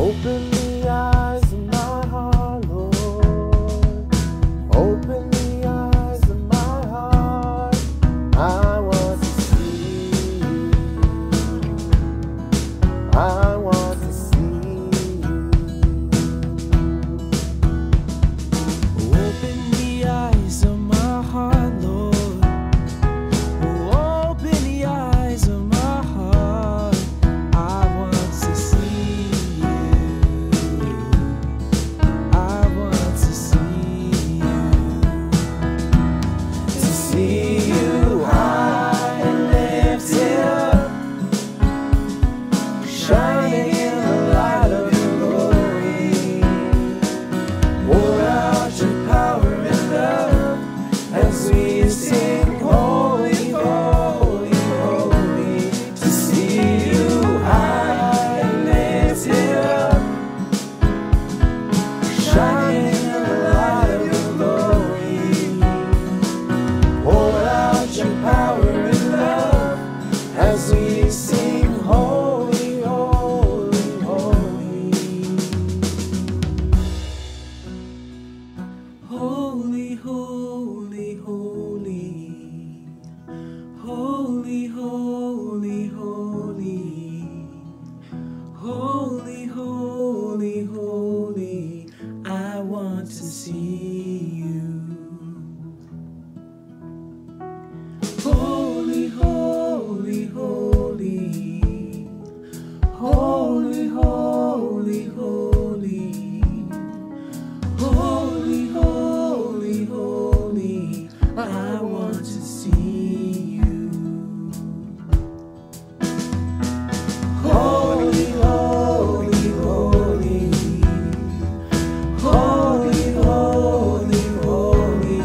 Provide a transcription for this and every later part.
Open the eyes of my heart, Lord. Open the eyes of my heart. I want to see you. I want to see you. Open the eyes of my heart, Lord. Open the eyes of my heart. I want to see you. I want to see you. To see you high and lifted up, shining in the light of your glory. Pour out your power and love as we sing holy, holy, holy. To see you high and lifted up, shining in the light of your glory. Pour out your power and love as we sing holy, holy, holy. Holy, holy, holy. Holy, holy, holy. Holy, holy, holy. I want to see you. Holy, holy, holy. Holy, holy, holy. Holy, holy, holy. I want to see you. Holy, holy, holy. Holy, holy, holy.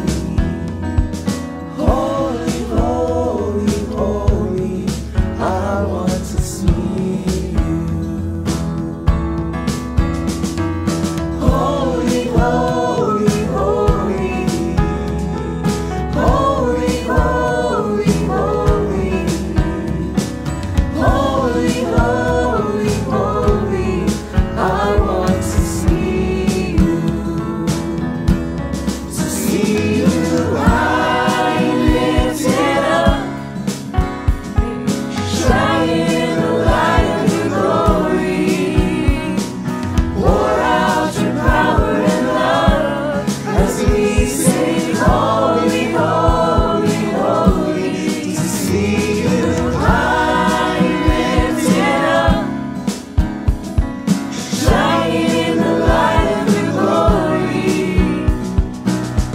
Holy, holy, holy. I want to see you. Holy, holy, holy. Holy, holy, holy. Holy, holy, holy. I want to see you. To see you high and lifted up, shining in the light of your glory. Pour out your power and love as we sing holy, holy, holy. To see you high and lifted up, shining in the light of your glory.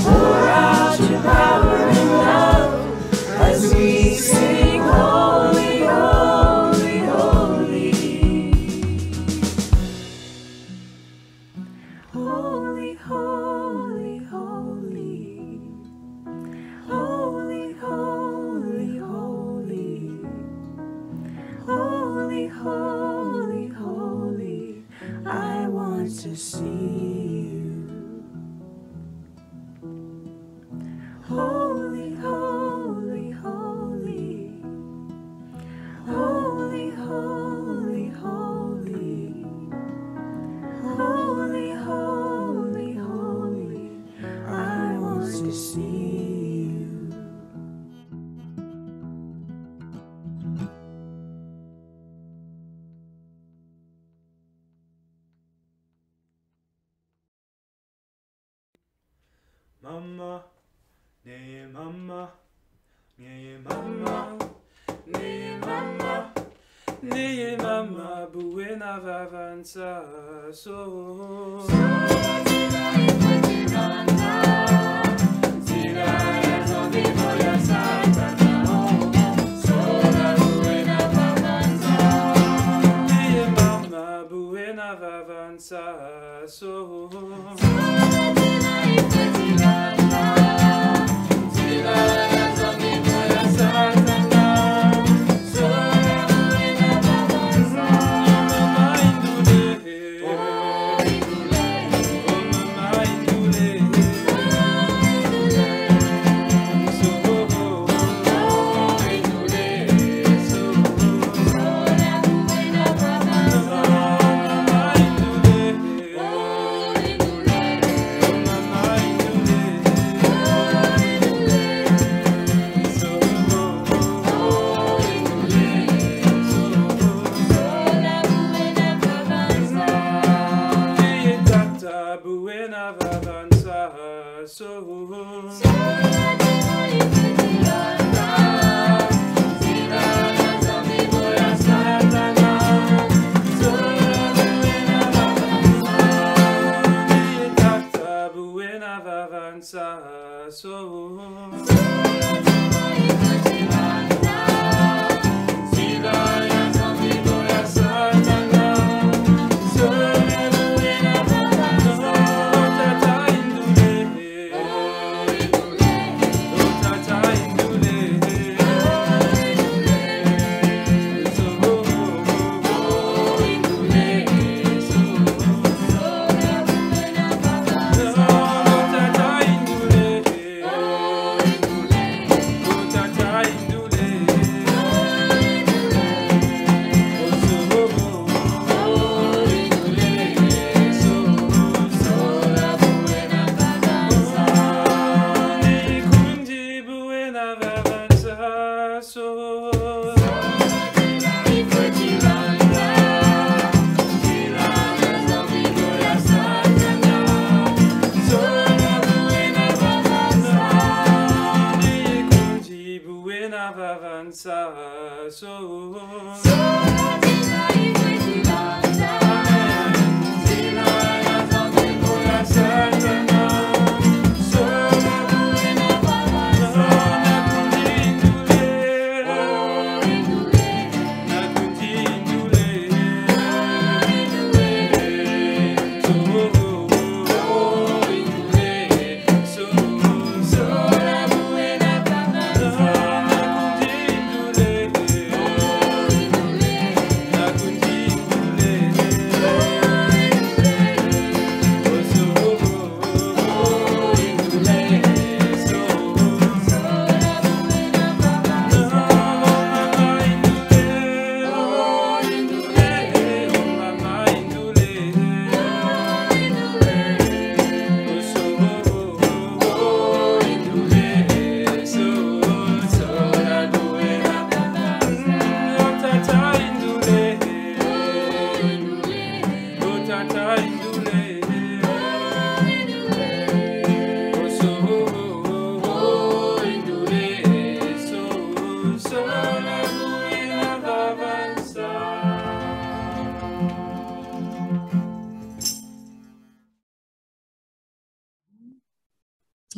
Pour out your power and love as we sing holy, holy, holy. Holy, holy, holy. Holy, holy, holy. Holy, holy, holy. I want to see you. Holy, holy, holy. Holy, holy, holy. Holy, holy, holy. I want to see you. Mama, nee mama, nee mama, nee mama, nee mama, buena vavanza so. Nee mama, buena vavanza so.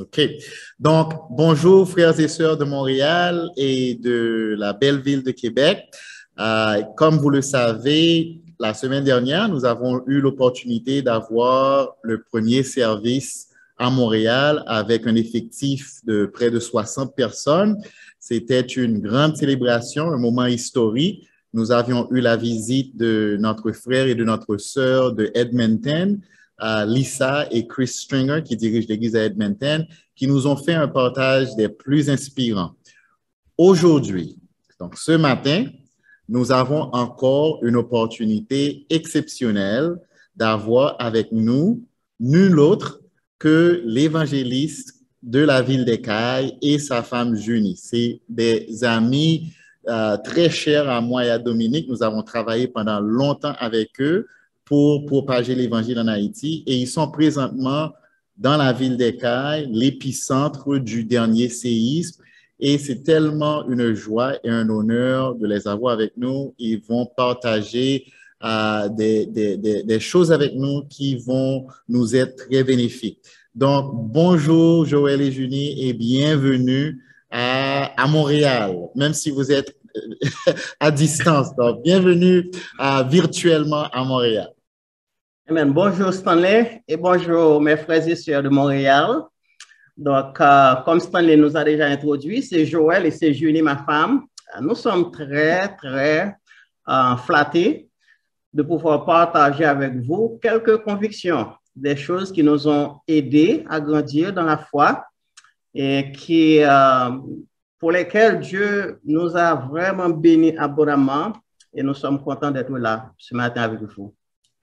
OK. Donc, bonjour frères et sœurs de Montréal et de la belle ville de Québec. Comme vous le savez, la semaine dernière, nous avons eu l'opportunité d'avoir le premier service à Montréal avec un effectif de près de 60 personnes. C'était une grande célébration, un moment historique. Nous avions eu la visite de notre frère et de notre sœur de Edmonton, Lisa et Chris Stringer, qui dirigent l'église à Edmonton, qui nous ont fait un partage des plus inspirants. Aujourd'hui, donc ce matin, nous avons encore une opportunité exceptionnelle d'avoir avec nous nul autre que l'évangéliste de la ville d'Écailles et sa femme Junie. C'est des amis très chers à moi et à Dominique. Nous avons travaillé pendant longtemps avec eux pour propager l'Évangile en Haïti et ils sont présentement dans la ville d'Écailles, l'épicentre du dernier séisme. Et c'est tellement une joie et un honneur de les avoir avec nous. Ils vont partager des choses avec nous qui vont nous être très bénéfiques. Donc, bonjour Joël et Junie et bienvenue à Montréal, même si vous êtes à distance. Donc, bienvenue virtuellement à Montréal. Amen. Bonjour Stanley et bonjour mes frères et sœurs de Montréal. Donc, comme Stanley nous a déjà introduit, c'est Joël et c'est Julie, ma femme. Nous sommes très flattés de pouvoir partager avec vous quelques convictions, des choses qui nous ont aidés à grandir dans la foi et qui, pour lesquelles Dieu nous a vraiment bénis abondamment et nous sommes contents d'être là ce matin avec vous.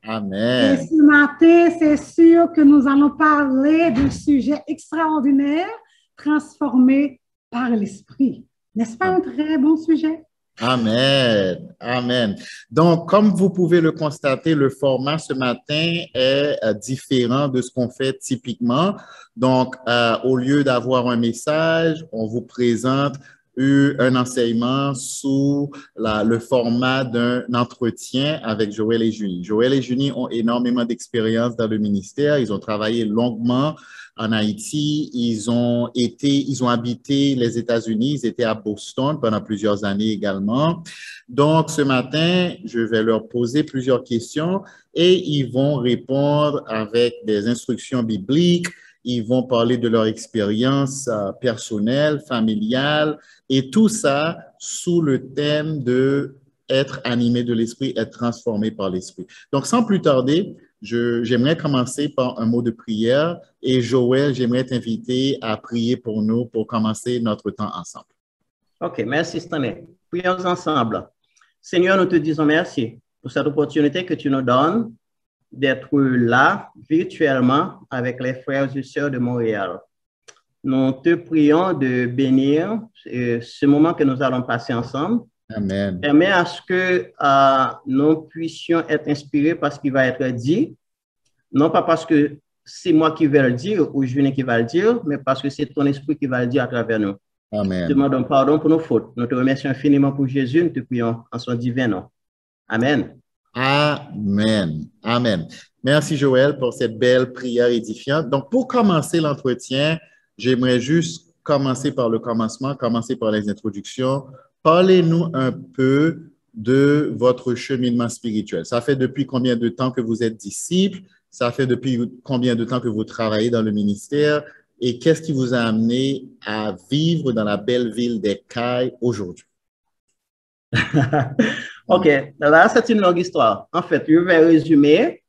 Amen. Et ce matin, c'est sûr que nous allons parler d'un sujet extraordinaire, transformé par l'Esprit. N'est-ce pas un très bon sujet? Amen. Amen. Donc, comme vous pouvez le constater, le format ce matin est différent de ce qu'on fait typiquement. Donc, au lieu d'avoir un message, on vous présente un enseignement sous le format d'un entretien avec Joël et Junie. Joël et Junie ont énormément d'expérience dans le ministère. Ils ont travaillé longuement en Haïti. Ils ont habité les États-Unis. Ils étaient à Boston pendant plusieurs années également. Donc, ce matin, je vais leur poser plusieurs questions et ils vont répondre avec des instructions bibliques. Ils vont parler de leur expérience personnelle, familiale, et tout ça sous le thème de être animé de l'Esprit, être transformé par l'Esprit. Donc, sans plus tarder, j'aimerais commencer par un mot de prière. Et Joël, j'aimerais t'inviter à prier pour nous pour commencer notre temps ensemble. OK, merci Stanley. Prions ensemble. Seigneur, nous te disons merci pour cette opportunité que tu nous donnes d'être là virtuellement avec les frères et sœurs de Montréal. Nous te prions de bénir ce moment que nous allons passer ensemble. Amen. Permets à ce que nous puissions être inspirés par ce qui va être dit, non pas parce que c'est moi qui vais le dire ou Julie qui va le dire, mais parce que c'est ton esprit qui va le dire à travers nous. Amen. Demandons pardon pour nos fautes. Nous te remercions infiniment pour Jésus. Nous te prions en son divin nom. Amen. Amen. Amen. Merci Joël pour cette belle prière édifiante. Donc, pour commencer l'entretien, j'aimerais juste commencer par le commencement, commencer par les introductions. Parlez-nous un peu de votre cheminement spirituel. Ça fait depuis combien de temps que vous êtes disciple? Ça fait depuis combien de temps que vous travaillez dans le ministère? Et qu'est-ce qui vous a amené à vivre dans la belle ville d'Écailles aujourd'hui? OK, là, c'est une longue histoire. En fait, je vais résumer.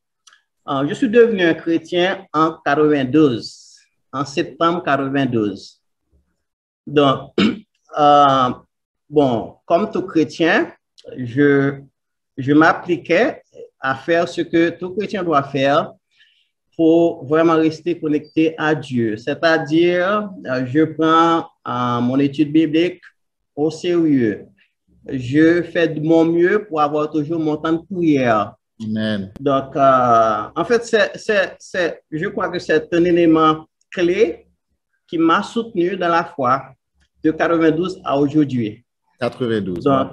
Je suis devenu un chrétien en 92, en septembre 92. Donc, bon, comme tout chrétien, je m'appliquais à faire ce que tout chrétien doit faire pour vraiment rester connecté à Dieu. C'est-à-dire, je prends mon étude biblique au sérieux. Je fais de mon mieux pour avoir toujours mon temps de prière. Amen. Donc, en fait, je crois que c'est un élément clé qui m'a soutenu dans la foi de 92 à aujourd'hui. 92. Donc,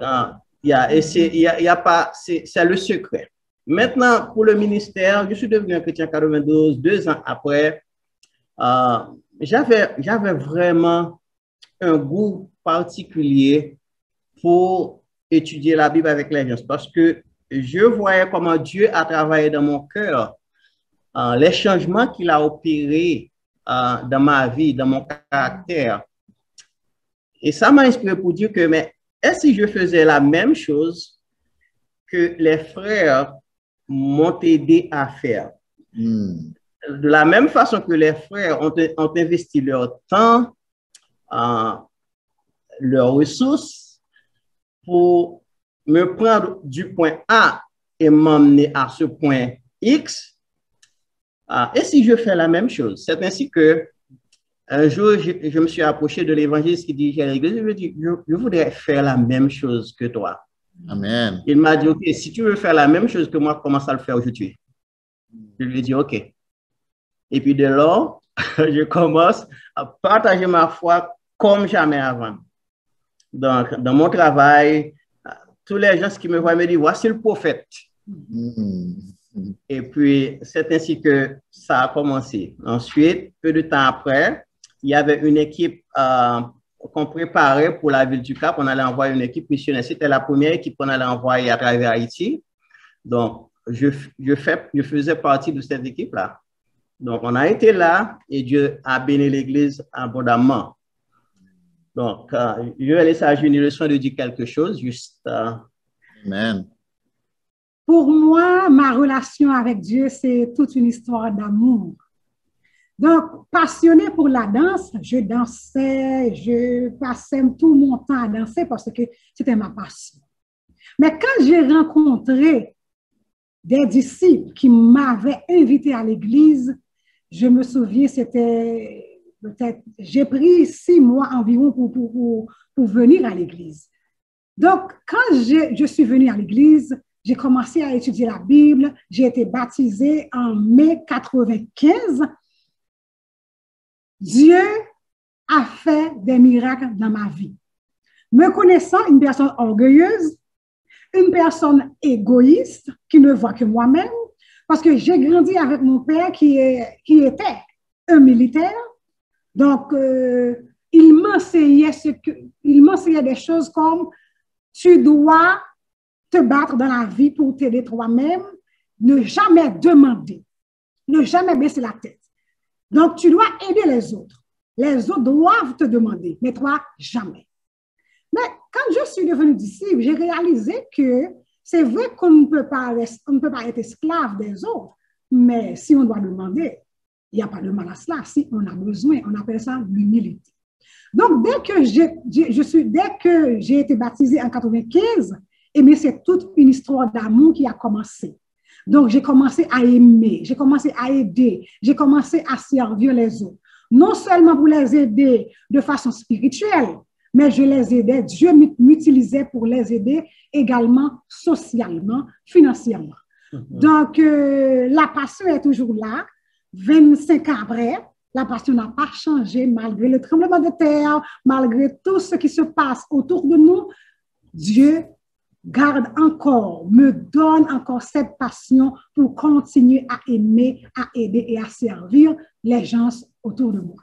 c'est le secret. Maintenant, pour le ministère, je suis devenu un chrétien 92, 2 ans après. j'avais vraiment un goût particulier pour étudier la Bible avec les gens parce que je voyais comment Dieu a travaillé dans mon cœur, les changements qu'il a opérés dans ma vie, dans mon caractère. Et ça m'a inspiré pour dire que, mais est-ce que je faisais la même chose que les frères m'ont aidé à faire? De la même façon que les frères ont investi leur temps, leurs ressources pour me prendre du point A et m'emmener à ce point X, et si je fais la même chose? C'est ainsi que un jour, je me suis approché de l'évangéliste qui dirigeait à l'église. Je voudrais faire la même chose que toi. Amen. Il m'a dit, OK, si tu veux faire la même chose que moi, commence à le faire aujourd'hui. Je lui ai dit, OK. Et puis de là, je commence à partager ma foi comme jamais avant. Donc, dans mon travail, tous les gens qui me voient me disent, voici le prophète. Et puis, c'est ainsi que ça a commencé. Ensuite, peu de temps après, il y avait une équipe qu'on préparait pour la ville du Cap. On allait envoyer une équipe missionnaire. C'était la première équipe qu'on allait envoyer à travers Haïti. Donc, je faisais partie de cette équipe-là. Donc, on a été là et Dieu a béni l'Église abondamment. Donc, je vais laisser à Junie le soin de dire quelque chose. Juste. Amen. Pour moi, ma relation avec Dieu, c'est toute une histoire d'amour. Donc, passionnée pour la danse, je dansais, je passais tout mon temps à danser parce que c'était ma passion. Mais quand j'ai rencontré des disciples qui m'avaient invité à l'église, je me souviens, c'était peut-être, j'ai pris 6 mois environ pour venir à l'église. Donc, quand je suis venue à l'église, j'ai commencé à étudier la Bible, j'ai été baptisée en mai 95. Dieu a fait des miracles dans ma vie. Me connaissant une personne orgueilleuse, une personne égoïste qui ne voit que moi-même, parce que j'ai grandi avec mon père qui était un militaire. Donc, il m'enseignait des choses comme tu dois te battre dans la vie pour t'aider toi-même, ne jamais demander, ne jamais baisser la tête. Donc, tu dois aider les autres. Les autres doivent te demander, mais toi, jamais. Mais quand je suis devenue disciple, j'ai réalisé que c'est vrai qu'on ne peut pas être esclave des autres, mais si on doit demander, il n'y a pas de mal à cela. Si on a besoin, on appelle ça l'humilité. Donc, dès que j'ai été baptisée en 95, eh bien, c'est toute une histoire d'amour qui a commencé. Donc, j'ai commencé à aimer, j'ai commencé à aider, j'ai commencé à servir les autres. Non seulement pour les aider de façon spirituelle, mais je les aidais, Dieu m'utilisait pour les aider également socialement, financièrement. Donc, la passion est toujours là. 25 ans après, la passion n'a pas changé malgré le tremblement de terre, malgré tout ce qui se passe autour de nous. Dieu garde encore, me donne encore cette passion pour continuer à aimer, à aider et à servir les gens autour de moi.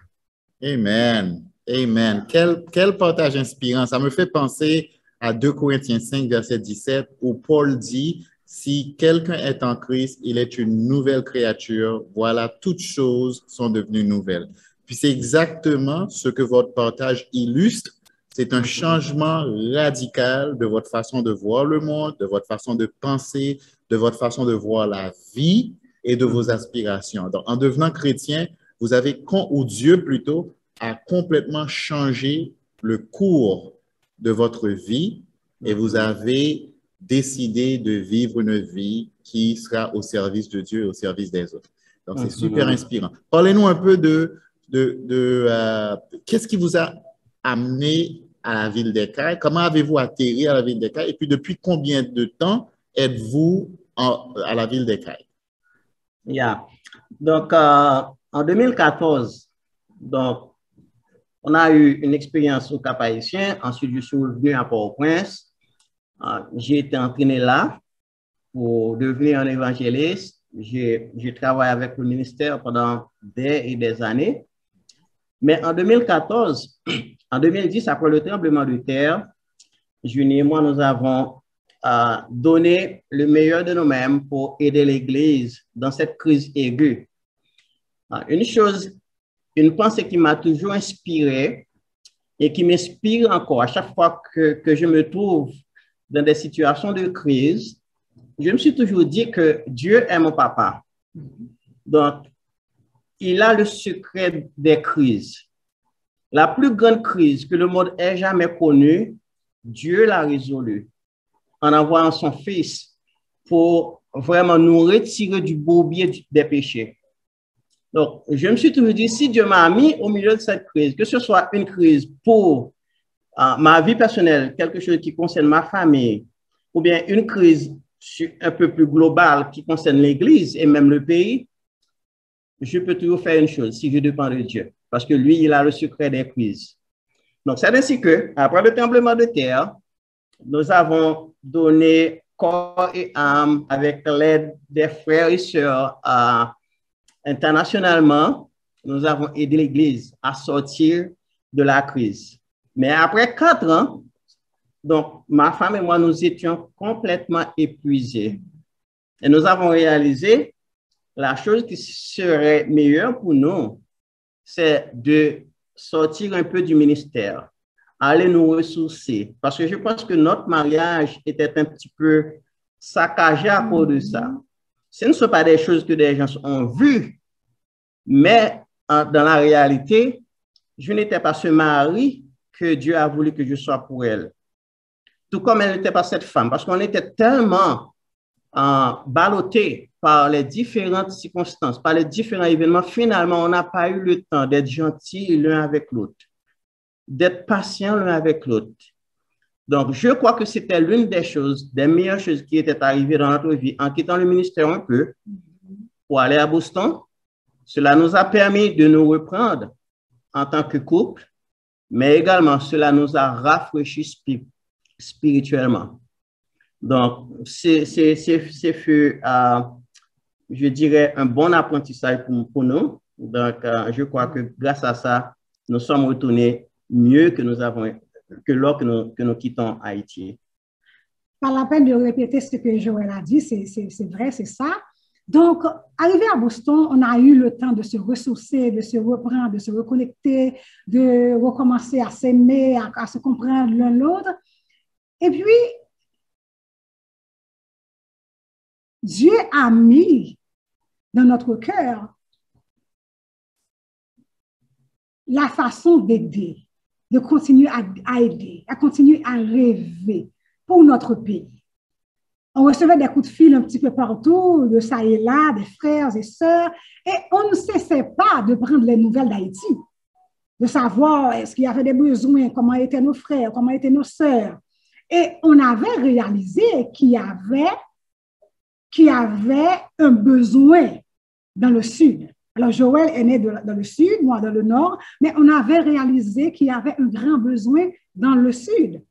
Amen. Amen. Quel partage inspirant. Ça me fait penser à 2 Corinthiens 5, verset 17, où Paul dit, « Si quelqu'un est en Christ, il est une nouvelle créature. Voilà, toutes choses sont devenues nouvelles. » Puis c'est exactement ce que votre partage illustre. C'est un changement radical de votre façon de voir le monde, de votre façon de penser, de votre façon de voir la vie et de vos aspirations. Donc, en devenant chrétien, vous avez, ou Dieu plutôt, a complètement changé le cours de votre vie et vous avez décidé de vivre une vie qui sera au service de Dieu et au service des autres. Donc, c'est super inspirant. Parlez-nous un peu de qu'est-ce qui vous a amené à la ville d'Écailles? Comment avez-vous atterri à la ville d'Écailles? Et puis, depuis combien de temps êtes-vous à la ville d'Écailles? Yeah. Donc, en 2014, donc, on a eu une expérience au Cap-Haïtien. Ensuite, je suis revenu à Port-au-Prince. J'ai été entraîné là pour devenir un évangéliste. J'ai travaillé avec le ministère pendant des et des années. Mais en 2014, en 2010, après le tremblement de terre, Junie et moi, nous avons donné le meilleur de nous-mêmes pour aider l'Église dans cette crise aiguë. Une pensée qui m'a toujours inspiré et qui m'inspire encore à chaque fois que je me trouve dans des situations de crise, je me suis toujours dit que Dieu est mon papa. Donc, il a le secret des crises. La plus grande crise que le monde ait jamais connue, Dieu l'a résolue en envoyant son Fils pour vraiment nous retirer du bourbier des péchés. Donc, je me suis toujours dit, si Dieu m'a mis au milieu de cette crise, que ce soit une crise pour ma vie personnelle, quelque chose qui concerne ma famille, ou bien une crise un peu plus globale qui concerne l'Église et même le pays, je peux toujours faire une chose si je dépends de Dieu, parce que lui, il a le secret des crises. Donc, c'est ainsi que, après le tremblement de terre, nous avons donné corps et âme avec l'aide des frères et sœurs internationalement. Nous avons aidé l'Église à sortir de la crise. Mais après 4 ans, donc ma femme et moi, nous étions complètement épuisés. Et nous avons réalisé la chose qui serait meilleure pour nous, c'est de sortir un peu du ministère, aller nous ressourcer. Parce que je pense que notre mariage était un petit peu saccagé à cause de ça. Ce ne sont pas des choses que des gens ont vues, mais dans la réalité, je n'étais pas ce mari que Dieu a voulu que je sois pour elle. Tout comme elle n'était pas cette femme, parce qu'on était tellement ballottés par les différentes circonstances, par les différents événements. Finalement, on n'a pas eu le temps d'être gentils l'un avec l'autre, d'être patients l'un avec l'autre. Donc, je crois que c'était l'une des choses, des meilleures choses qui étaient arrivées dans notre vie en quittant le ministère un peu pour aller à Boston. Cela nous a permis de nous reprendre en tant que couple, mais également cela nous a rafraîchis spirituellement. Donc, c'est je dirais, un bon apprentissage pour nous. Donc, je crois que grâce à ça, nous sommes retournés mieux que lors que nous quittons Haïti. Pas la peine de répéter ce que Joël a dit, c'est vrai, c'est ça. Donc, arrivé à Boston, on a eu le temps de se ressourcer, de se reprendre, de se reconnecter, de recommencer à s'aimer, à se comprendre l'un l'autre. Et puis, Dieu a mis dans notre cœur la façon d'aider, de continuer à aider, à continuer à rêver pour notre pays. On recevait des coups de fil un petit peu partout, de ça et là, des frères et sœurs, et on ne cessait pas de prendre les nouvelles d'Haïti, de savoir est-ce qu'il y avait des besoins, comment étaient nos frères, comment étaient nos sœurs. Et on avait réalisé qu'il y avait un besoin dans le sud. Alors, Joël est né dans le sud, moi dans le nord, mais on avait réalisé qu'il y avait un grand besoin dans le sud.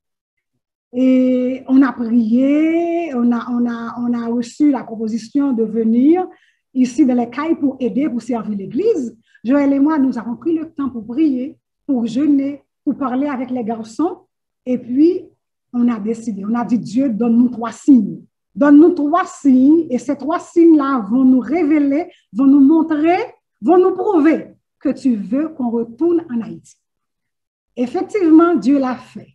Et on a prié, on a reçu la proposition de venir ici dans les cailles pour aider, pour servir l'Église. Joël et moi, nous avons pris le temps pour prier, pour jeûner, pour parler avec les garçons. Et puis, on a décidé, on a dit, Dieu, donne-nous 3 signes. Donne-nous 3 signes et ces 3 signes-là vont nous révéler, vont nous montrer, vont nous prouver que tu veux qu'on retourne en Haïti. Effectivement, Dieu l'a fait.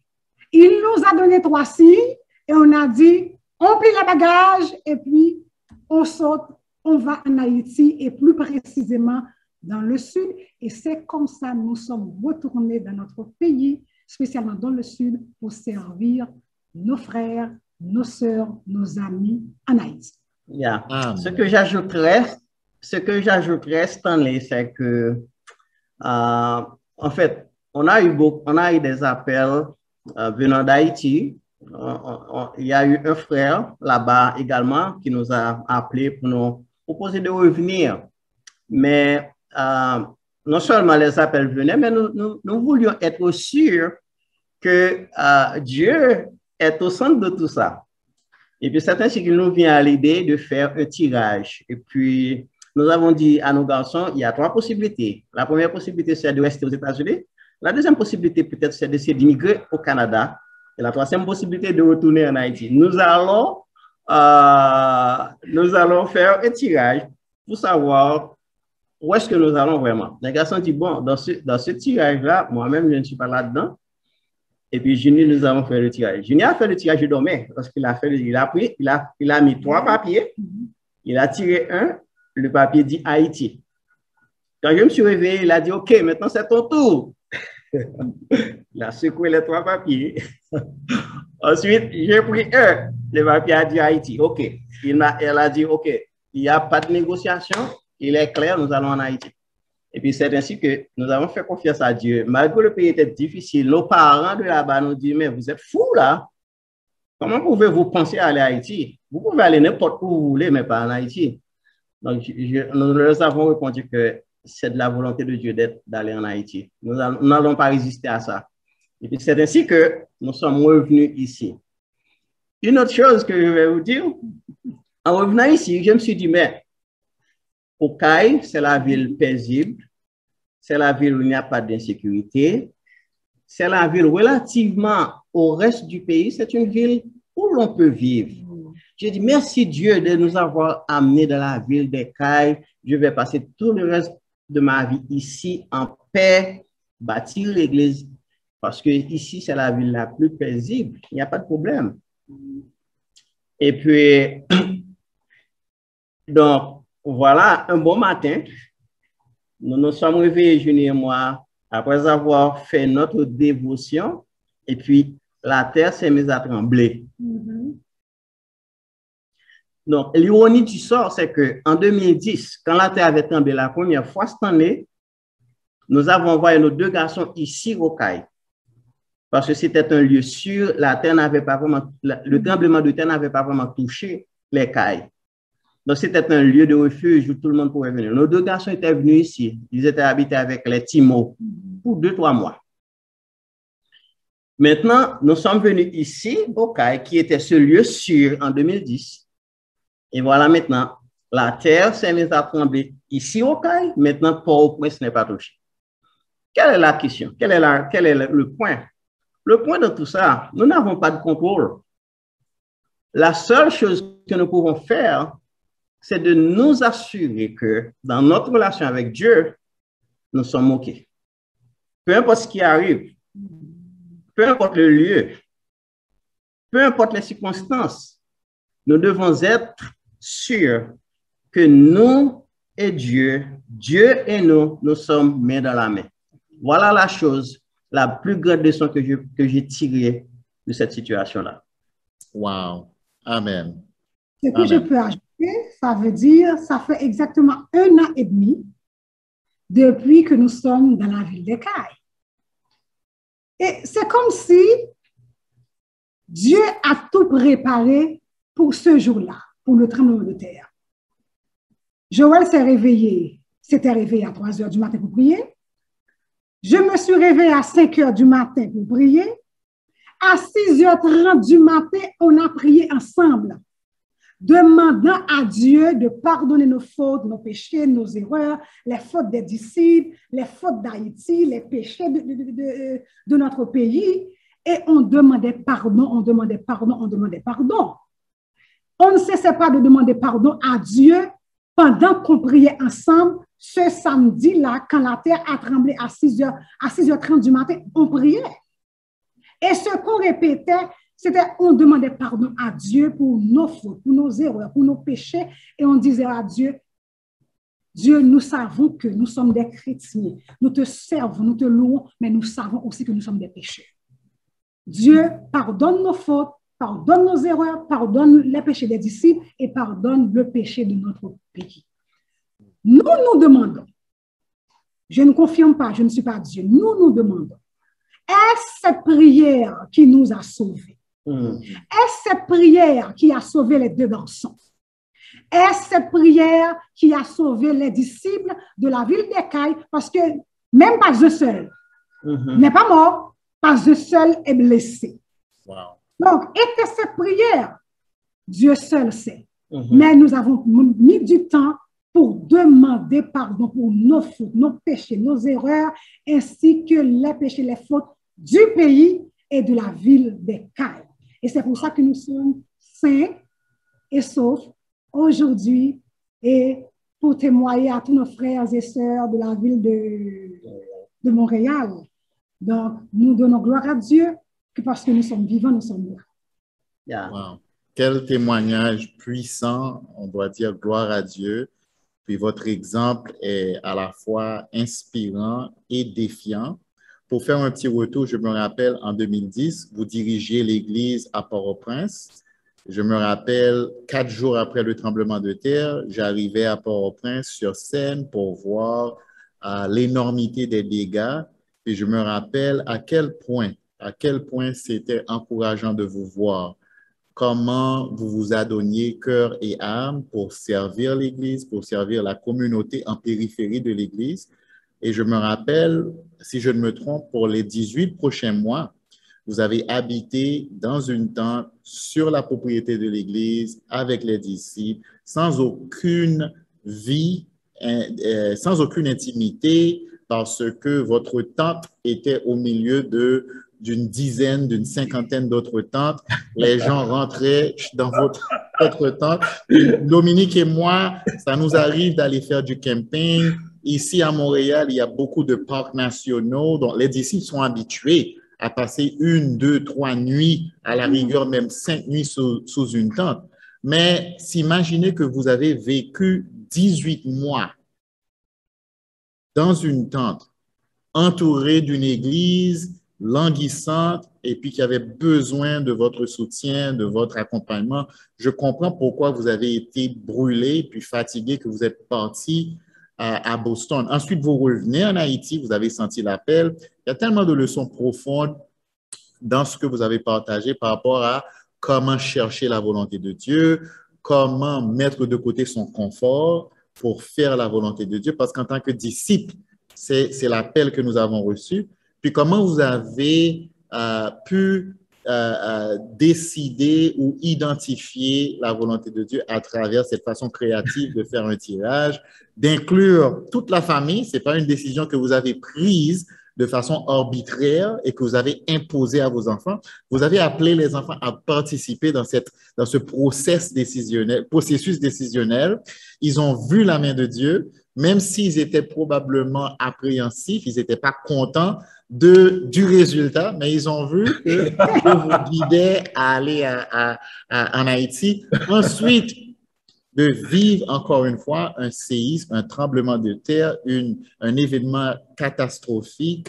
Il nous a donné 3 signes et on a dit, on plie les bagages et puis on saute, on va en Haïti et plus précisément dans le sud. Et c'est comme ça que nous sommes retournés dans notre pays, spécialement dans le sud, pour servir nos frères, nos sœurs, nos amis en Haïti. Yeah. Ce que j'ajouterais, Stanley, c'est que, en fait, on a eu des appels venant d'Haïti. Il y a eu un frère là-bas également qui nous a appelés pour nous proposer de revenir. Mais non seulement les appels venaient, mais nous voulions être sûrs que Dieu est au centre de tout ça. Et puis, c'est ainsi qu'il nous vient à l'idée de faire un tirage. Et puis, nous avons dit à nos garçons, il y a 3 possibilités. La première possibilité, c'est de rester aux États-Unis. La deuxième possibilité, peut-être, c'est d'essayer d'immigrer au Canada. Et la troisième possibilité, de retourner en Haïti. Nous allons faire un tirage pour savoir où est-ce que nous allons vraiment. Les garçons disent, bon, dans ce tirage-là, moi-même, je ne suis pas là-dedans. Et puis, Juni, nous avons fait le tirage. Juni a fait le tirage, je dormais, parce qu'il a fait, il a mis 3 papiers. Il a tiré un, le papier dit Haïti. Quand je me suis réveillé, il a dit, OK, maintenant c'est ton tour. Il a secoué les 3 papiers. Ensuite, j'ai pris un, le papier a dit Haïti. OK. Elle a dit, OK, il n'y a pas de négociation, il est clair, nous allons en Haïti. Et puis, c'est ainsi que nous avons fait confiance à Dieu. Malgré le pays était difficile, nos parents de là-bas nous disent, mais vous êtes fous là. Comment pouvez-vous penser à aller à Haïti? Vous pouvez aller n'importe où vous voulez, mais pas en Haïti. Donc, nous leur avons répondu que c'est de la volonté de Dieu d'aller en Haïti. Nous n'allons pas résister à ça. Et puis, c'est ainsi que nous sommes revenus ici. Une autre chose que je vais vous dire, en revenant ici, je me suis dit, mais Okai, c'est la ville paisible, c'est la ville où il n'y a pas d'insécurité, c'est la ville relativement au reste du pays, c'est une ville où l'on peut vivre. J'ai dit, merci Dieu de nous avoir amenés dans la ville d'Okai. Je vais passer tout le reste de ma vie ici en paix, bâtir l'église, parce que ici, c'est la ville la plus paisible, il n'y a pas de problème. Et puis, donc, voilà, un bon matin, nous nous sommes réveillés, Julie et moi, après avoir fait notre dévotion, et puis la terre s'est mise à trembler. Donc, l'ironie du sort, c'est qu'en 2010, quand la terre avait tremblé la première fois cette année, nous avons envoyé nos 2 garçons ici au Caille. Parce que c'était un lieu sûr, la terre n'avait pas vraiment, le tremblement de terre n'avait pas vraiment touché les Cailles. Donc, c'était un lieu de refuge où tout le monde pouvait venir. Nos 2 garçons étaient venus ici. Ils étaient habités avec les Timo pour 2-3 mois. Maintenant, nous sommes venus ici, au Caille, qui était ce lieu sûr en 2010. Et voilà maintenant, la terre s'est mise à trembler ici au Caille. Maintenant, Port-au-Prince n'est pas touché. Quelle est la question? Quel est le point? Le point de tout ça, nous n'avons pas de contrôle. La seule chose que nous pouvons faire, c'est de nous assurer que dans notre relation avec Dieu, nous sommes OK. Peu importe ce qui arrive, peu importe le lieu, peu importe les circonstances, nous devons être sûrs que nous et Dieu, Dieu et nous sommes main dans la main. Voilà la chose, la plus grande leçon que j'ai tirée de cette situation-là. Wow. Amen. Ce que je peux ajouter, ça veut dire, ça fait exactement 1 an et demi depuis que nous sommes dans la ville d'Okai. Et c'est comme si Dieu a tout préparé pour ce jour-là, pour le tremblement de terre. Joël s'est réveillé, s'était réveillé à 3 heures du matin pour prier. Je me suis réveillée à 5 heures du matin pour prier. À 6h30 du matin, on a prié ensemble, demandant à Dieu de pardonner nos fautes, nos péchés, nos erreurs, les fautes des disciples, les fautes d'Haïti, les péchés de notre pays. Et on demandait pardon, on demandait pardon, on demandait pardon. On ne cessait pas de demander pardon à Dieu pendant qu'on priait ensemble. Ce samedi-là, quand la terre a tremblé à 6h30 du matin, on priait. Et ce qu'on répétait, c'était on demandait pardon à Dieu pour nos fautes, pour nos erreurs, pour nos péchés. Et on disait à Dieu, Dieu, nous savons que nous sommes des chrétiens. Nous te servons, nous te louons, mais nous savons aussi que nous sommes des pécheurs. Dieu, pardonne nos fautes, pardonne nos erreurs, pardonne les péchés des disciples et pardonne le péché de notre pays. Nous nous demandons, je ne confirme pas, je ne suis pas Dieu, nous demandons, est-ce cette prière qui nous a sauvés? Est-ce cette prière qui a sauvé les 2 garçons? Est-ce cette prière qui a sauvé les disciples de la ville d'Okai? Parce que même pas un seul n'est pas mort, pas un seul est blessé. Wow. Donc, était cette prière? Dieu seul sait. Mais nous avons mis du temps pour demander pardon pour nos fautes, nos péchés, nos erreurs, ainsi que les péchés, les fautes du pays et de la ville des Cailles. Et c'est pour ça que nous sommes sains et saufs aujourd'hui et pour témoigner à tous nos frères et sœurs de la ville de Montréal. Donc, nous donnons gloire à Dieu que parce que nous sommes vivants, nous sommes là. Yeah. Wow. Quel témoignage puissant, on doit dire gloire à Dieu. Puis votre exemple est à la fois inspirant et défiant. Pour faire un petit retour, je me rappelle en 2010, vous dirigiez l'église à Port-au-Prince. Je me rappelle 4 jours après le tremblement de terre, j'arrivais à Port-au-Prince sur scène pour voir l'énormité des dégâts. Et je me rappelle à quel point c'était encourageant de vous voir. Comment vous vous adonniez cœur et âme pour servir l'Église, pour servir la communauté en périphérie de l'Église. Et je me rappelle, si je ne me trompe, pour les 18 prochains mois, vous avez habité dans une tente sur la propriété de l'Église avec les disciples, sans aucune vie, sans aucune intimité, parce que votre tente était au milieu d'une dizaine, d'une cinquantaine d'autres tentes. Les gens rentraient dans votre tente. Dominique et moi, ça nous arrive d'aller faire du camping. Ici à Montréal, il y a beaucoup de parcs nationaux. Donc, les disciples sont habitués à passer 1, 2, 3 nuits, à la rigueur même 5 nuits sous une tente. Mais s'imaginez que vous avez vécu 18 mois dans une tente, entouré d'une église languissante et puis qui avait besoin de votre soutien, de votre accompagnement. Je comprends pourquoi vous avez été brûlé puis fatigué, que vous êtes parti à Boston. Ensuite, vous revenez en Haïti, vous avez senti l'appel. Il y a tellement de leçons profondes dans ce que vous avez partagé par rapport à comment chercher la volonté de Dieu, comment mettre de côté son confort pour faire la volonté de Dieu, parce qu'en tant que disciple, c'est l'appel que nous avons reçu. Puis comment vous avez pu décider ou identifier la volonté de Dieu à travers cette façon créative de faire un tirage, d'inclure toute la famille. Ce n'est pas une décision que vous avez prise de façon arbitraire et que vous avez imposée à vos enfants. Vous avez appelé les enfants à participer dans ce processus décisionnel. Ils ont vu la main de Dieu, même s'ils étaient probablement appréhensifs, ils n'étaient pas contents du résultat, mais ils ont vu que Dieu vous guidait à aller en Haïti. Ensuite, de vivre encore une fois un séisme, un tremblement de terre, un événement catastrophique.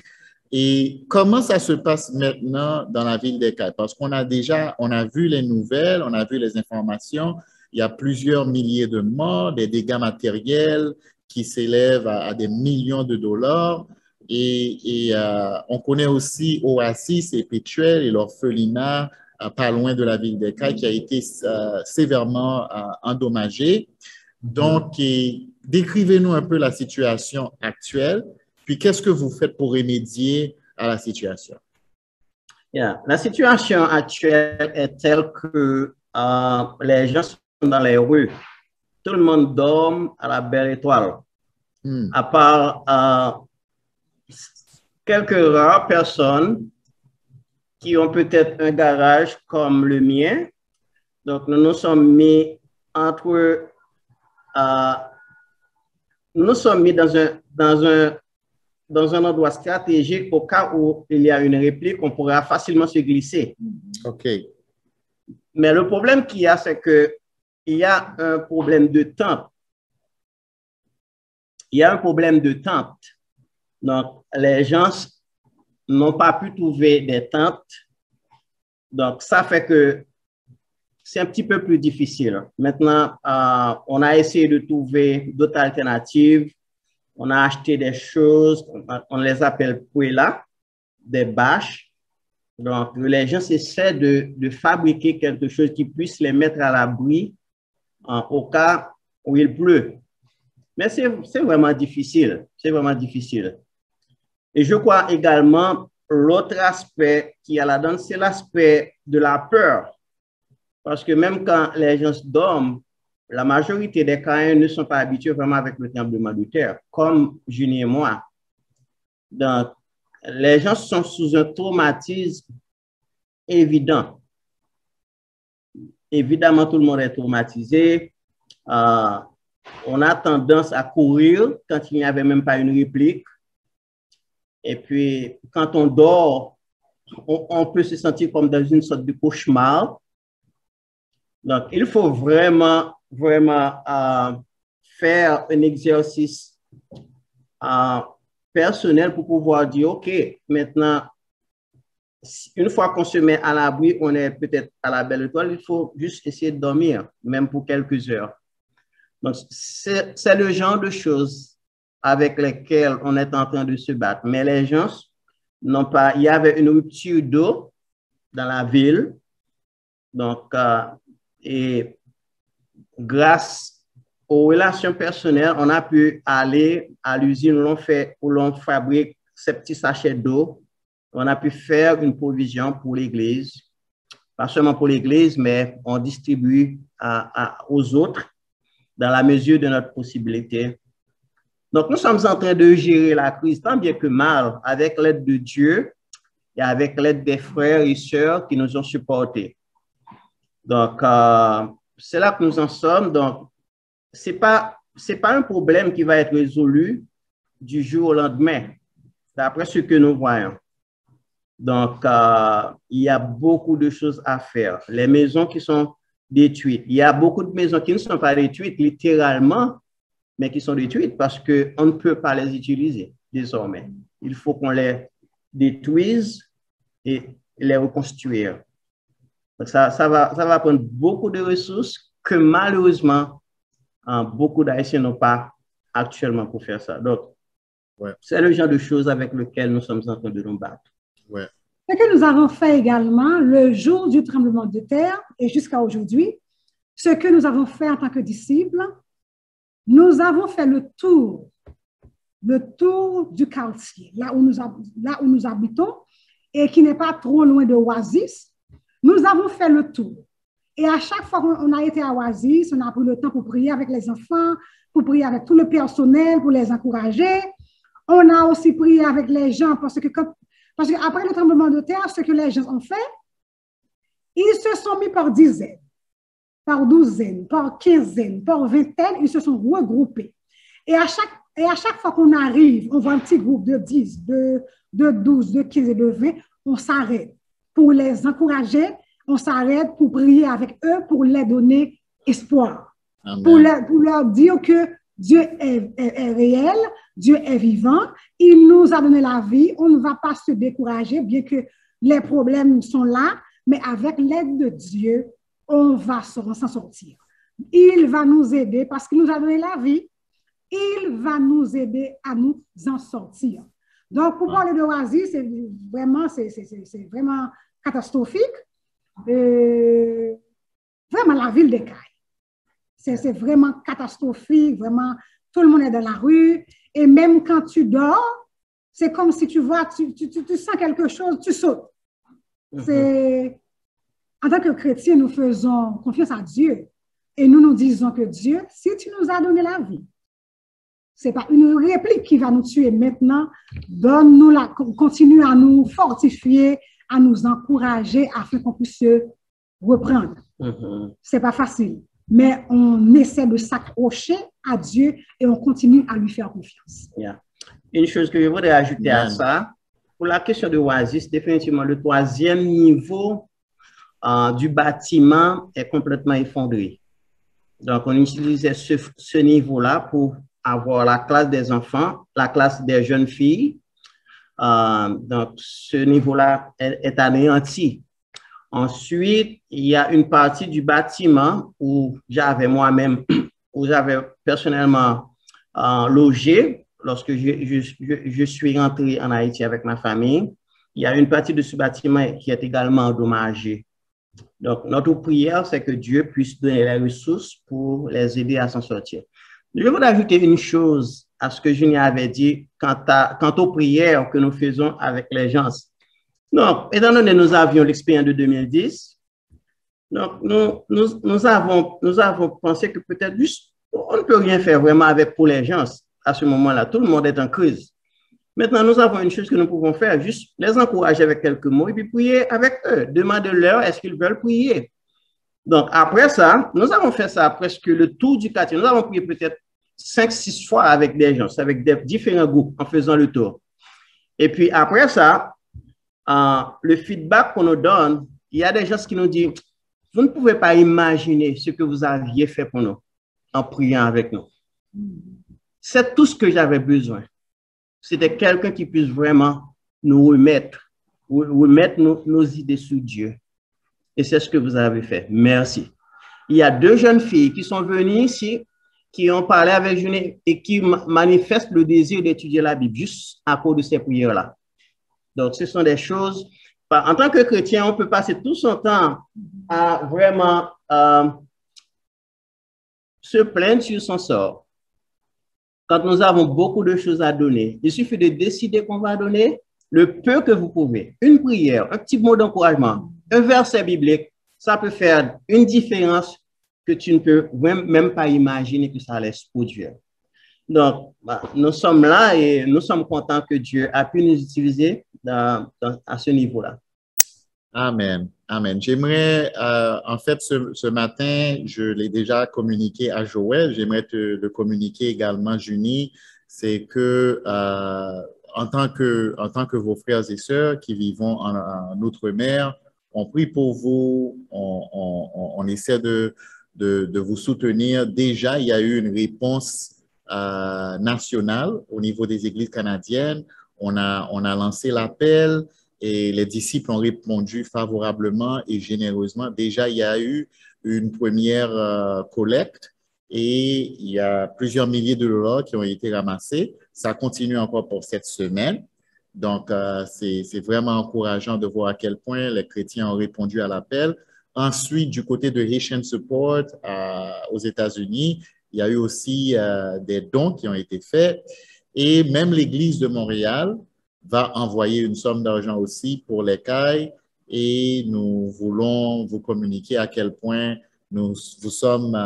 Et comment ça se passe maintenant dans la ville des Cailles? Parce qu'on a vu les nouvelles, on a vu les informations, il y a plusieurs milliers de morts, des dégâts matériels qui s'élèvent à des millions de dollars. Et on connaît aussi Oasis et Pétuel et l'orphelinat pas loin de la ville des Cailles qui a été sévèrement endommagé. Donc, décrivez-nous un peu la situation actuelle, puis qu'est-ce que vous faites pour remédier à la situation? Yeah. La situation actuelle est telle que les gens sont dans les rues. Tout le monde dort à la belle étoile. À part quelques rares personnes qui ont peut-être un garage comme le mien. Donc, nous nous sommes mis dans un endroit stratégique au cas où il y a une réplique, on pourra facilement se glisser. OK. Mais le problème qu'il y a, c'est qu'il y a un problème de tente. Il y a un problème de tente. Donc, les gens n'ont pas pu trouver des tentes. Donc, ça fait que c'est un petit peu plus difficile. Maintenant, on a essayé de trouver d'autres alternatives. On a acheté des choses, on les appelle puella, des bâches. Donc, les gens essaient de fabriquer quelque chose qui puisse les mettre à l'abri au cas où il pleut. Mais c'est vraiment difficile. C'est vraiment difficile. Et je crois également, l'autre aspect qui est là-dedans, c'est l'aspect de la peur. Parce que même quand les gens dorment, la majorité des cas ne sont pas habitués vraiment avec le tremblement de terre, comme Julie et moi. Donc, les gens sont sous un traumatisme évident. Évidemment, tout le monde est traumatisé. On a tendance à courir quand il n'y avait même pas une réplique. Et puis, quand on dort, on peut se sentir comme dans une sorte de cauchemar. Donc, il faut vraiment faire un exercice personnel pour pouvoir dire, OK, maintenant, une fois qu'on se met à l'abri, on est peut-être à la belle étoile, il faut juste essayer de dormir, même pour quelques heures. Donc, c'est le genre de choses avec lesquelles on est en train de se battre. Mais les gens n'ont pas, il y avait une rupture d'eau dans la ville. Donc, et grâce aux relations personnelles, on a pu aller à l'usine où l'on fabrique ces petits sachets d'eau. On a pu faire une provision pour l'église, pas seulement pour l'église, mais on distribue aux autres dans la mesure de notre possibilité. Donc, nous sommes en train de gérer la crise tant bien que mal avec l'aide de Dieu et avec l'aide des frères et sœurs qui nous ont supportés. Donc, c'est là que nous en sommes. Donc, c'est pas un problème qui va être résolu du jour au lendemain, d'après ce que nous voyons. Donc, il y a beaucoup de choses à faire. Les maisons qui sont détruites. Il y a beaucoup de maisons qui ne sont pas détruites littéralement, mais qui sont détruites parce qu'on ne peut pas les utiliser désormais. Il faut qu'on les détruise et les reconstruire. Donc ça va prendre beaucoup de ressources que malheureusement, beaucoup d'Haïtiens n'ont pas actuellement pour faire ça. Donc, c'est le genre de choses avec lesquelles nous sommes en train de nous battre. Ouais. Ce que nous avons fait également le jour du tremblement de terre et jusqu'à aujourd'hui, ce que nous avons fait en tant que disciples, nous avons fait le tour du quartier, là où nous habitons et qui n'est pas trop loin de Oasis. Nous avons fait le tour. Et à chaque fois qu'on a été à Oasis, on a pris le temps pour prier avec les enfants, pour prier avec tout le personnel, pour les encourager. On a aussi prié avec les gens parce qu'après le tremblement de terre, ce que les gens ont fait, ils se sont mis par dizaines, par douzaines, par quinzaines, par vingtaines, ils se sont regroupés. Et à chaque fois qu'on arrive, on voit un petit groupe de 10, de 12, de 15 et de 20, on s'arrête pour les encourager, on s'arrête pour prier avec eux, pour les donner espoir, pour leur dire que Dieu est réel, Dieu est vivant, il nous a donné la vie, on ne va pas se décourager, bien que les problèmes sont là, mais avec l'aide de Dieu, on va s'en sortir. Il va nous aider parce qu'il nous a donné la vie, il va nous aider à nous en sortir. Donc, pour parler de Oasis, c'est vraiment catastrophique. Vraiment la ville des Cailles. C'est vraiment catastrophique, vraiment, tout le monde est dans la rue. Et même quand tu dors, c'est comme si tu vois, tu sens quelque chose, tu sautes. En tant que chrétiens, nous faisons confiance à Dieu et nous nous disons que Dieu, si tu nous as donné la vie, ce n'est pas une réplique qui va nous tuer maintenant, donne-nous continue à nous fortifier, à nous encourager afin qu'on puisse se reprendre. Ce n'est pas facile, mais on essaie de s'accrocher à Dieu et on continue à lui faire confiance. Une chose que je voudrais ajouter à ça, pour la question de Oasis, définitivement le 3e niveau du bâtiment est complètement effondré. Donc, on utilisait ce niveau-là pour avoir la classe des enfants, la classe des jeunes filles. Donc, ce niveau-là est anéanti. Ensuite, il y a une partie du bâtiment où j'avais moi-même, où j'avais personnellement logé lorsque je suis rentré en Haïti avec ma famille. Il y a une partie de ce bâtiment qui est également endommagée. Donc, notre prière, c'est que Dieu puisse donner les ressources pour les aider à s'en sortir. Je voudrais ajouter une chose à ce que Julien avait dit quant aux prières que nous faisons avec les gens. Donc, étant donné que nous avions l'expérience de 2010, Donc, nous avons pensé que peut-être juste, on ne peut rien faire vraiment avec pour les gens à ce moment-là. Tout le monde est en crise. Maintenant, nous avons une chose que nous pouvons faire, juste les encourager avec quelques mots et puis prier avec eux. Demandez-leur est-ce qu'ils veulent prier. Donc, après ça, nous avons fait ça presque le tour du quartier. Nous avons prié peut-être 5-6 fois avec des gens, avec différents groupes en faisant le tour. Et puis après ça, le feedback qu'on nous donne, il y a des gens qui nous disent, vous ne pouvez pas imaginer ce que vous aviez fait pour nous en priant avec nous. C'est tout ce que j'avais besoin. C'était quelqu'un qui puisse vraiment nous remettre nos idées sur Dieu. Et c'est ce que vous avez fait. Merci. Il y a 2 jeunes filles qui sont venues ici, qui ont parlé avec Junie et qui manifestent le désir d'étudier la Bible juste à cause de ces prières-là. Donc, ce sont des choses, en tant que chrétien, on peut passer tout son temps à vraiment se plaindre sur son sort. Quand nous avons beaucoup de choses à donner, il suffit de décider qu'on va donner le peu que vous pouvez. Une prière, un petit mot d'encouragement, un verset biblique, ça peut faire une différence que tu ne peux même pas imaginer que ça laisse produire. Donc, nous sommes là et nous sommes contents que Dieu a pu nous utiliser à ce niveau-là. Amen. Amen. J'aimerais, en fait, ce matin, je l'ai déjà communiqué à Joël, j'aimerais te le communiquer également, Junie, c'est que en tant que vos frères et sœurs qui vivons en Outre-mer, on prie pour vous, on essaie de vous soutenir. Déjà, il y a eu une réponse nationale au niveau des églises canadiennes. On a lancé l'appel et les disciples ont répondu favorablement et généreusement. Déjà, il y a eu une première collecte et il y a plusieurs milliers de dollars qui ont été ramassés. Ça continue encore pour cette semaine. Donc, c'est vraiment encourageant de voir à quel point les chrétiens ont répondu à l'appel. Ensuite, du côté de Haitian Support aux États-Unis, il y a eu aussi des dons qui ont été faits. Et même l'Église de Montréal va envoyer une somme d'argent aussi pour les cailles. Et nous voulons vous communiquer à quel point nous sommes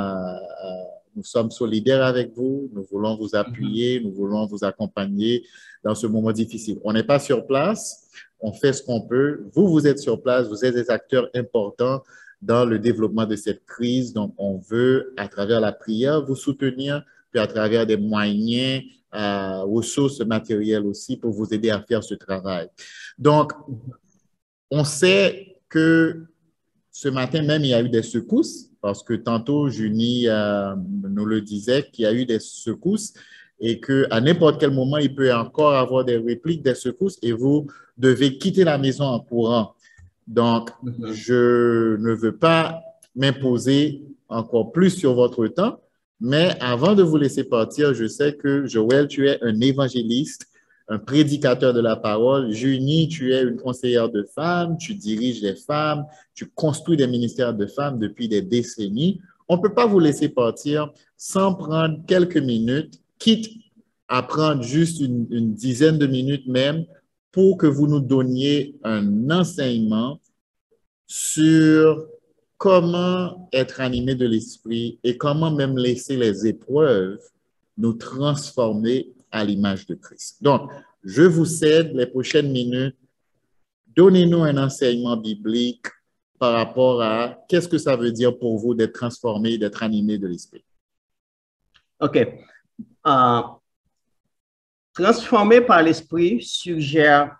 solidaires avec vous. Nous voulons vous appuyer, nous voulons vous accompagner dans ce moment difficile. On n'est pas sur place, on fait ce qu'on peut. Vous êtes sur place, vous êtes des acteurs importants dans le développement de cette crise. Donc, on veut, à travers la prière, vous soutenir, puis à travers des moyens, ressources matérielles aussi pour vous aider à faire ce travail. Donc, on sait que ce matin même, il y a eu des secousses, parce que tantôt, Junie nous le disait, qu'il y a eu des secousses et qu'à n'importe quel moment, il peut encore avoir des répliques, des secousses, et vous devez quitter la maison en courant. Donc, je ne veux pas m'imposer encore plus sur votre temps, mais avant de vous laisser partir, je sais que Joël, tu es un évangéliste, un prédicateur de la parole. Junie, tu es une conseillère de femmes, tu diriges les femmes, tu construis des ministères de femmes depuis des décennies. On ne peut pas vous laisser partir sans prendre quelques minutes, quitte à prendre juste une dizaine de minutes même, pour que vous nous donniez un enseignement sur comment être animé de l'esprit et comment même laisser les épreuves nous transformer à l'image de Christ. Donc, je vous cède les prochaines minutes. Donnez-nous un enseignement biblique par rapport à qu'est-ce que ça veut dire pour vous d'être transformé, d'être animé de l'esprit. OK. Transformé par l'esprit suggère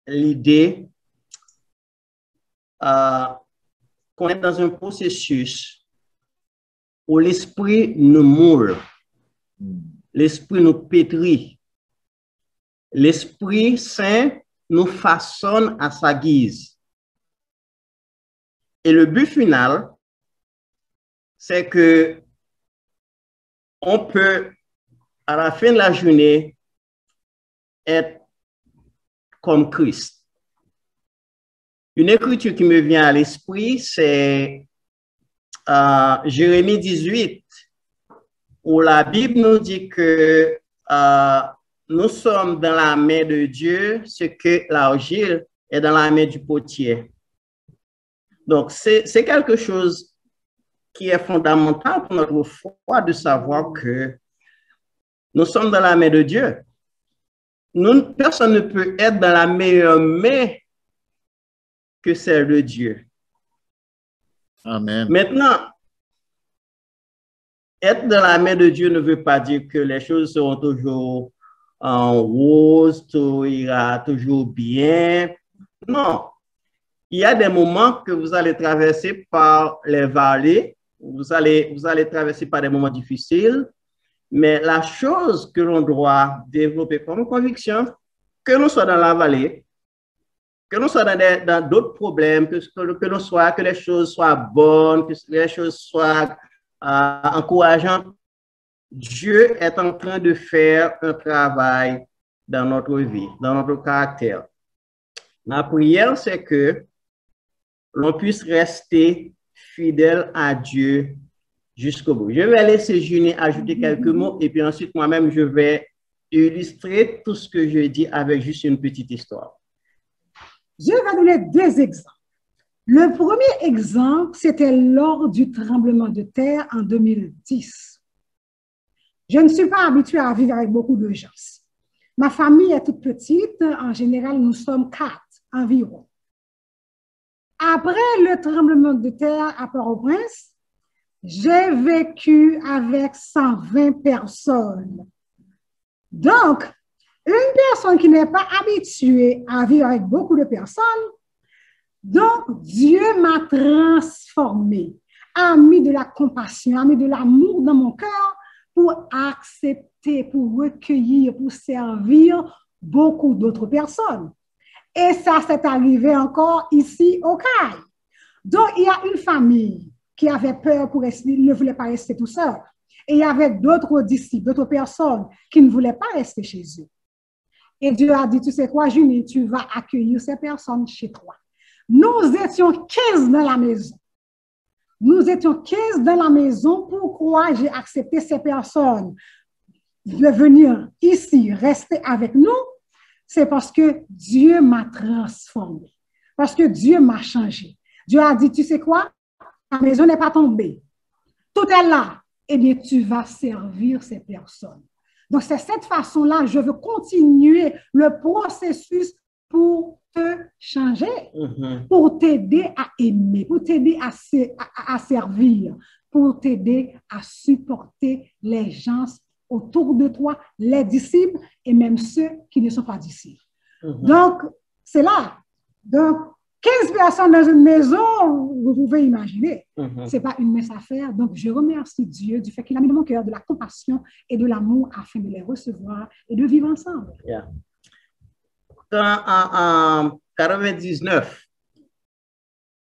l'idée qu'on est dans un processus où l'esprit nous moule, l'esprit nous pétrit, l'Esprit Saint nous façonne à sa guise. Et le but final, c'est que on peut, à la fin de la journée, être comme Christ. Une écriture qui me vient à l'esprit, c'est Jérémie 18, où la Bible nous dit que nous sommes dans la main de Dieu, ce que l'argile est dans la main du potier. Donc, c'est quelque chose qui est fondamental pour notre foi de savoir que nous sommes dans la main de Dieu. Personne ne peut être dans la meilleure main que celle de Dieu. Amen. Maintenant, être dans la main de Dieu ne veut pas dire que les choses seront toujours en rose, tout ira toujours bien. Non. Il y a des moments que vous allez traverser par les vallées, vous allez traverser par des moments difficiles, mais la chose que l'on doit développer comme conviction, que l'on soit dans la vallée, que l'on soit dans d'autres problèmes, que les choses soient bonnes, que les choses soient encourageantes, Dieu est en train de faire un travail dans notre vie, dans notre caractère. Ma prière, c'est que l'on puisse rester fidèle à Dieu jusqu'au bout. Je vais laisser Junie ajouter quelques mots et puis ensuite moi-même, je vais illustrer tout ce que je dis avec juste une petite histoire. Je vais donner deux exemples. Le premier exemple, c'était lors du tremblement de terre en 2010. Je ne suis pas habituée à vivre avec beaucoup de gens. Ma famille est toute petite. En général, nous sommes 4 environ. Après le tremblement de terre à Port-au-Prince, j'ai vécu avec 120 personnes. Donc, une personne qui n'est pas habituée à vivre avec beaucoup de personnes, donc Dieu m'a transformée, a mis de la compassion, a mis de l'amour dans mon cœur pour accepter, pour recueillir, pour servir beaucoup d'autres personnes. Et ça s'est arrivé encore ici au CAI. Donc, il y a une famille qui avait peur pour rester, ne voulait pas rester tout seul. Et il y avait d'autres disciples, d'autres personnes qui ne voulaient pas rester chez eux. Et Dieu a dit, tu sais quoi, Junie, tu vas accueillir ces personnes chez toi. Nous étions 15 dans la maison. Nous étions 15 dans la maison. Pourquoi j'ai accepté ces personnes de venir ici, rester avec nous? C'est parce que Dieu m'a transformé. Parce que Dieu m'a changé. Dieu a dit, tu sais quoi? Ta maison n'est pas tombée. Tout est là. Eh bien, tu vas servir ces personnes. Donc, c'est cette façon-là, je veux continuer le processus pour te changer, pour t'aider à aimer, pour t'aider à servir, pour t'aider à supporter les gens autour de toi, les disciples et même ceux qui ne sont pas disciples. Donc, c'est là. Donc, 15 personnes dans une maison, vous pouvez imaginer, ce n'est pas une mince affaire. Donc, je remercie Dieu du fait qu'il a mis dans mon cœur de la compassion et de l'amour afin de les recevoir et de vivre ensemble. Yeah. En 99,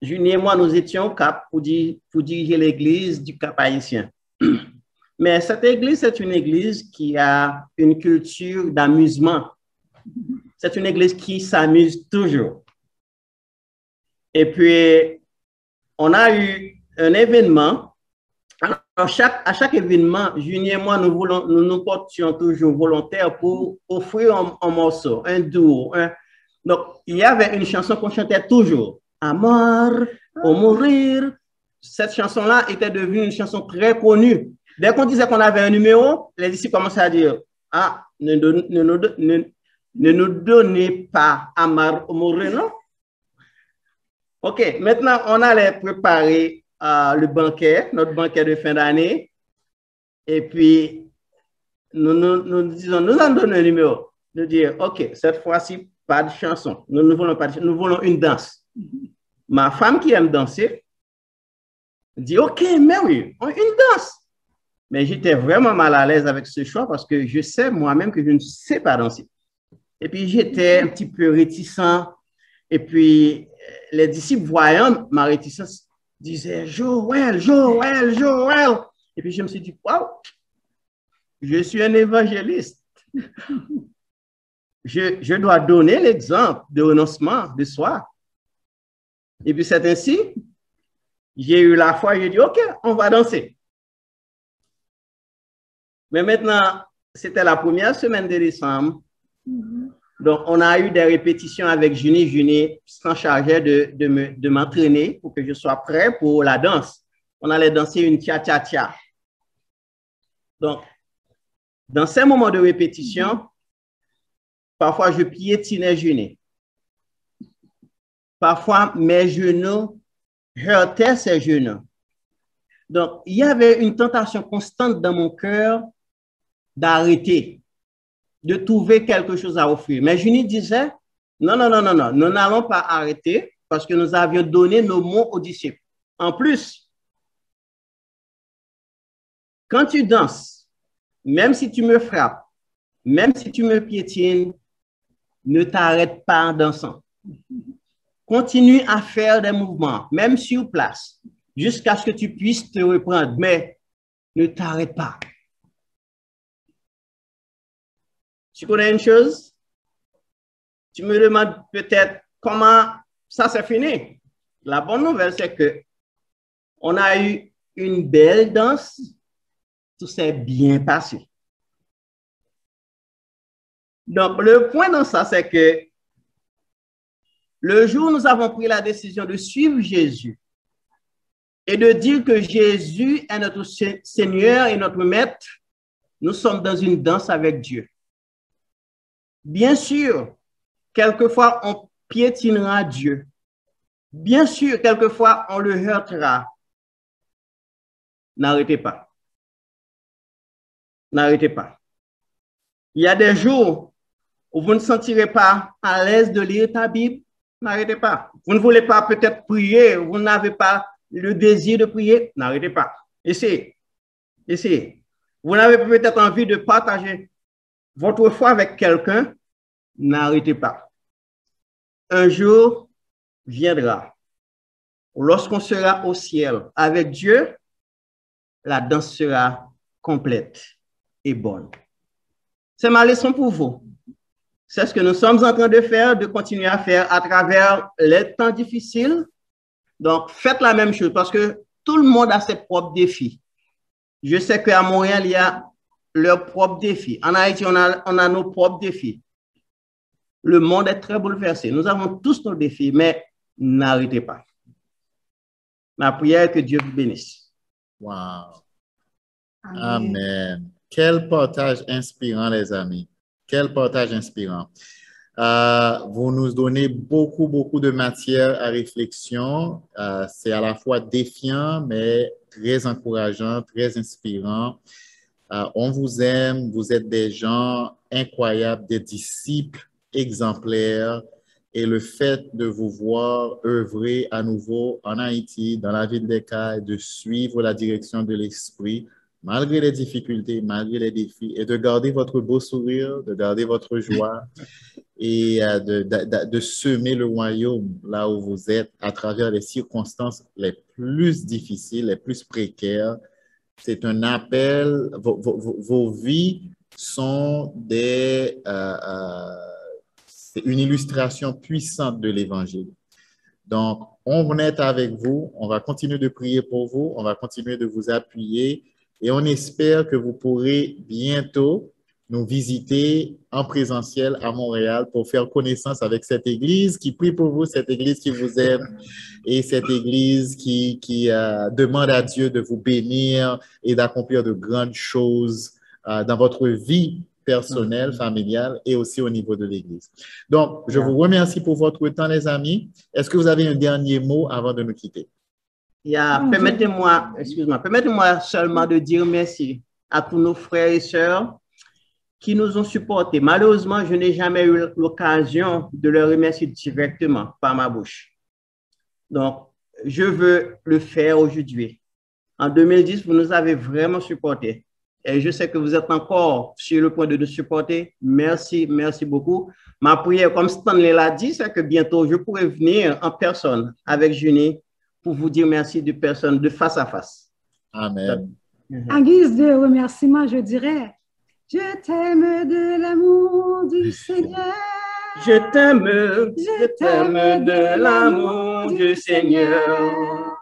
Junie et moi, nous étions au Cap pour diriger l'église du Cap haïtien. Mais cette église, c'est une église qui a une culture d'amusement. C'est une église qui s'amuse toujours. Et puis, on a eu un événement. Alors, à chaque événement, Junie et moi, nous portions toujours volontaires pour offrir un morceau, un duo. Donc, il y avait une chanson qu'on chantait toujours. Amor, au mourir. Cette chanson-là était devenue une chanson très connue. Dès qu'on disait qu'on avait un numéro, les disciples commençaient à dire, ah, ne nous donnez pas Amor, au mourir, non? OK, maintenant, on allait préparer le banquet, notre banquet de fin d'année. Et puis, nous disons, nous en donnons un numéro. Nous disons, OK, cette fois-ci, pas de chanson. Nous ne voulons pas de chanson, nous voulons une danse. Ma femme qui aime danser dit, OK, mais oui, une danse. Mais j'étais vraiment mal à l'aise avec ce choix parce que je sais moi-même que je ne sais pas danser. Et puis, j'étais un petit peu réticent. Et puis, les disciples, voyant ma réticence, disaient Joël, Joël, Joël. Et puis, je me suis dit, waouh, je suis un évangéliste. Je dois donner l'exemple de renoncement de soi. Et puis, c'est ainsi, j'ai eu la foi, j'ai dit, OK, on va danser. Mais maintenant, c'était la première semaine de décembre. Donc, on a eu des répétitions avec Junie. Junie s'en chargeait de m'entraîner pour que je sois prêt pour la danse. On allait danser une cha-cha-cha. Donc, dans ces moments de répétition, parfois je piétinais Junie. Parfois, mes genoux heurtaient ses genoux. Donc, il y avait une tentation constante dans mon cœur d'arrêter, de trouver quelque chose à offrir. Mais Junie disait, non, nous n'allons pas arrêter parce que nous avions donné nos mots aux disciples. En plus, quand tu danses, même si tu me frappes, même si tu me piétines, ne t'arrête pas en dansant. Continue à faire des mouvements, même sur place, jusqu'à ce que tu puisses te reprendre, mais ne t'arrête pas. Tu connais une chose? Tu me demandes peut-être comment ça s'est fini. La bonne nouvelle, c'est que on a eu une belle danse, tout s'est bien passé. Donc, le point dans ça, c'est que le jour où nous avons pris la décision de suivre Jésus et de dire que Jésus est notre Seigneur et notre Maître, nous sommes dans une danse avec Dieu. Bien sûr, quelquefois, on piétinera Dieu. Bien sûr, quelquefois, on le heurtera. N'arrêtez pas. N'arrêtez pas. Il y a des jours où vous ne sentirez pas à l'aise de lire ta Bible. N'arrêtez pas. Vous ne voulez pas peut-être prier, vous n'avez pas le désir de prier. N'arrêtez pas. Essayez. Essayez. Vous n'avez peut-être envie de partager votre foi avec quelqu'un. N'arrêtez pas. Un jour viendra. Lorsqu'on sera au ciel avec Dieu, la danse sera complète et bonne. C'est ma leçon pour vous. C'est ce que nous sommes en train de faire, de continuer à faire à travers les temps difficiles. Donc, faites la même chose parce que tout le monde a ses propres défis. Je sais qu'à Montréal, il y a leurs propres défis. En Haïti, on a nos propres défis. Le monde est très bouleversé. Nous avons tous nos défis, mais n'arrêtez pas. Ma prière est que Dieu vous bénisse. Wow. Amen. Amen. Quel partage inspirant, les amis. Quel partage inspirant. Vous nous donnez beaucoup de matière à réflexion. C'est à la fois défiant, mais très encourageant, très inspirant. On vous aime, vous êtes des gens incroyables, des disciples exemplaires. Et le fait de vous voir œuvrer à nouveau en Haïti, dans la ville d'Écailles, de suivre la direction de l'Esprit, malgré les difficultés, malgré les défis, et de garder votre beau sourire, de garder votre joie et de semer le royaume là où vous êtes à travers les circonstances les plus difficiles, les plus précaires. C'est un appel, vos vies sont c'est une illustration puissante de l'Évangile. Donc, on est avec vous, on va continuer de prier pour vous, on va continuer de vous appuyer et on espère que vous pourrez bientôt nous visiter en présentiel à Montréal pour faire connaissance avec cette église qui prie pour vous, cette église qui vous aime et cette église qui demande à Dieu de vous bénir et d'accomplir de grandes choses dans votre vie personnelle, familiale et aussi au niveau de l'église. Donc, je vous remercie pour votre temps, les amis. Est-ce que vous avez un dernier mot avant de nous quitter? Permettez-moi seulement de dire merci à tous nos frères et sœurs qui nous ont supportés. Malheureusement, je n'ai jamais eu l'occasion de leur remercier directement par ma bouche. Donc, je veux le faire aujourd'hui. En 2010, vous nous avez vraiment supportés. Et je sais que vous êtes encore sur le point de nous supporter. Merci, merci beaucoup. Ma prière, comme Stanley l'a dit, c'est que bientôt, je pourrai venir en personne avec Junie pour vous dire merci de personne, de face à face. Amen. En guise de remerciement, je dirais, je t'aime de l'amour du Seigneur. Je t'aime de l'amour du Seigneur.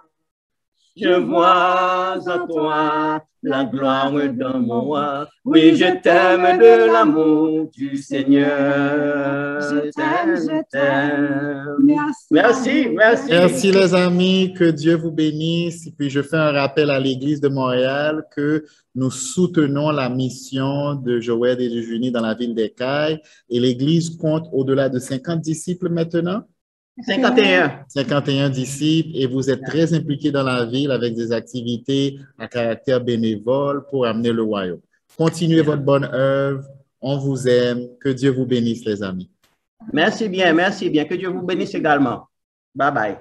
Je vois en toi la gloire de mon roi. Oui, je t'aime de l'amour du Seigneur. Je t'aime, je t'aime. Merci, merci. Merci les amis, que Dieu vous bénisse. Et puis je fais un rappel à l'Église de Montréal que nous soutenons la mission de Joël et de Junie dans la ville d'Écailles et l'Église compte au-delà de 50 disciples maintenant. 51. 51 disciples et vous êtes très impliqués dans la ville avec des activités à caractère bénévole pour amener le royaume. Continuez votre bonne œuvre. On vous aime. Que Dieu vous bénisse, les amis. Merci bien, merci bien. Que Dieu vous bénisse également. Bye bye.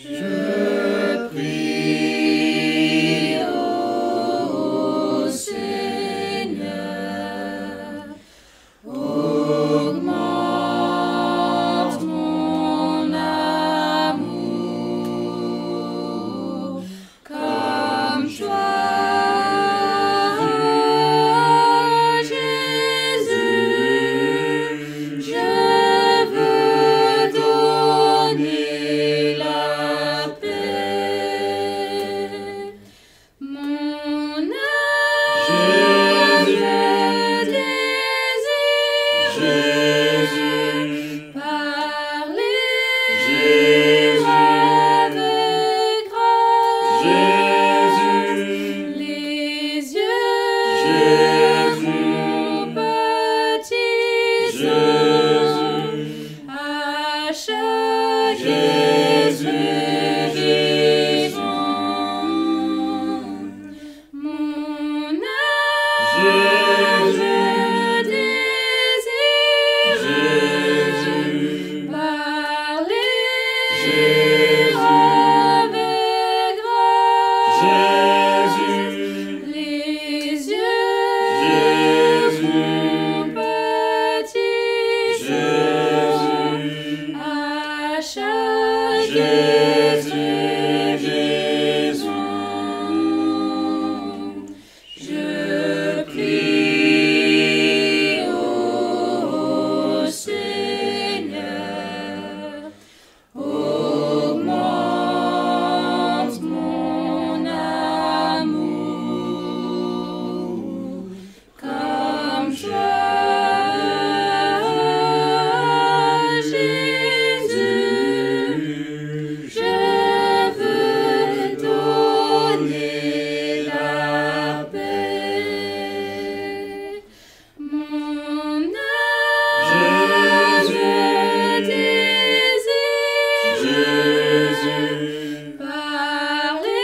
Je prie au Seigneur, augmente mon amour comme toi, Jésus. Je veux donner la paix. Mon âme désire parler avec grâce. Les yeux mon petit à chaque guérison. Mon âme désire parler avec grâce. Les yeux mon petit à chaque guérison. Je prie au Seigneur, augmente mon amour comme toi, Jésus. Je veux donner la paix. Mon âme désire parler avec grâce.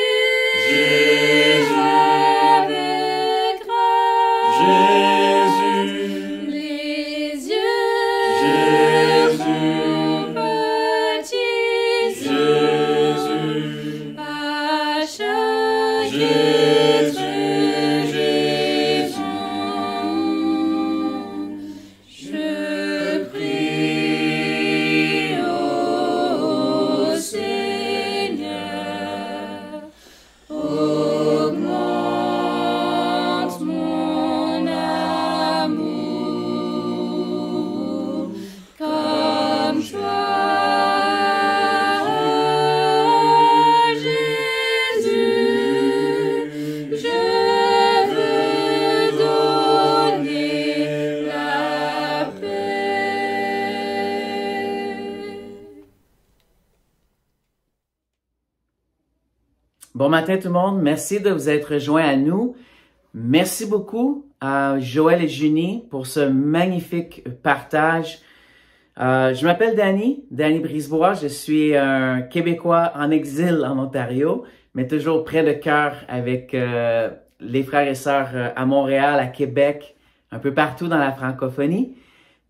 Les yeux mon petit à chaque guérison. Je prie au Seigneur, augmente mon amour comme toi, Jésus. Je veux donner la paix. Bon matin tout le monde, merci de vous être rejoints à nous. Merci beaucoup à Joël et Junie pour ce magnifique partage. Je m'appelle Danny Brisebois, je suis un Québécois en exil en Ontario, mais toujours près de cœur avec les frères et sœurs à Montréal, à Québec, un peu partout dans la francophonie.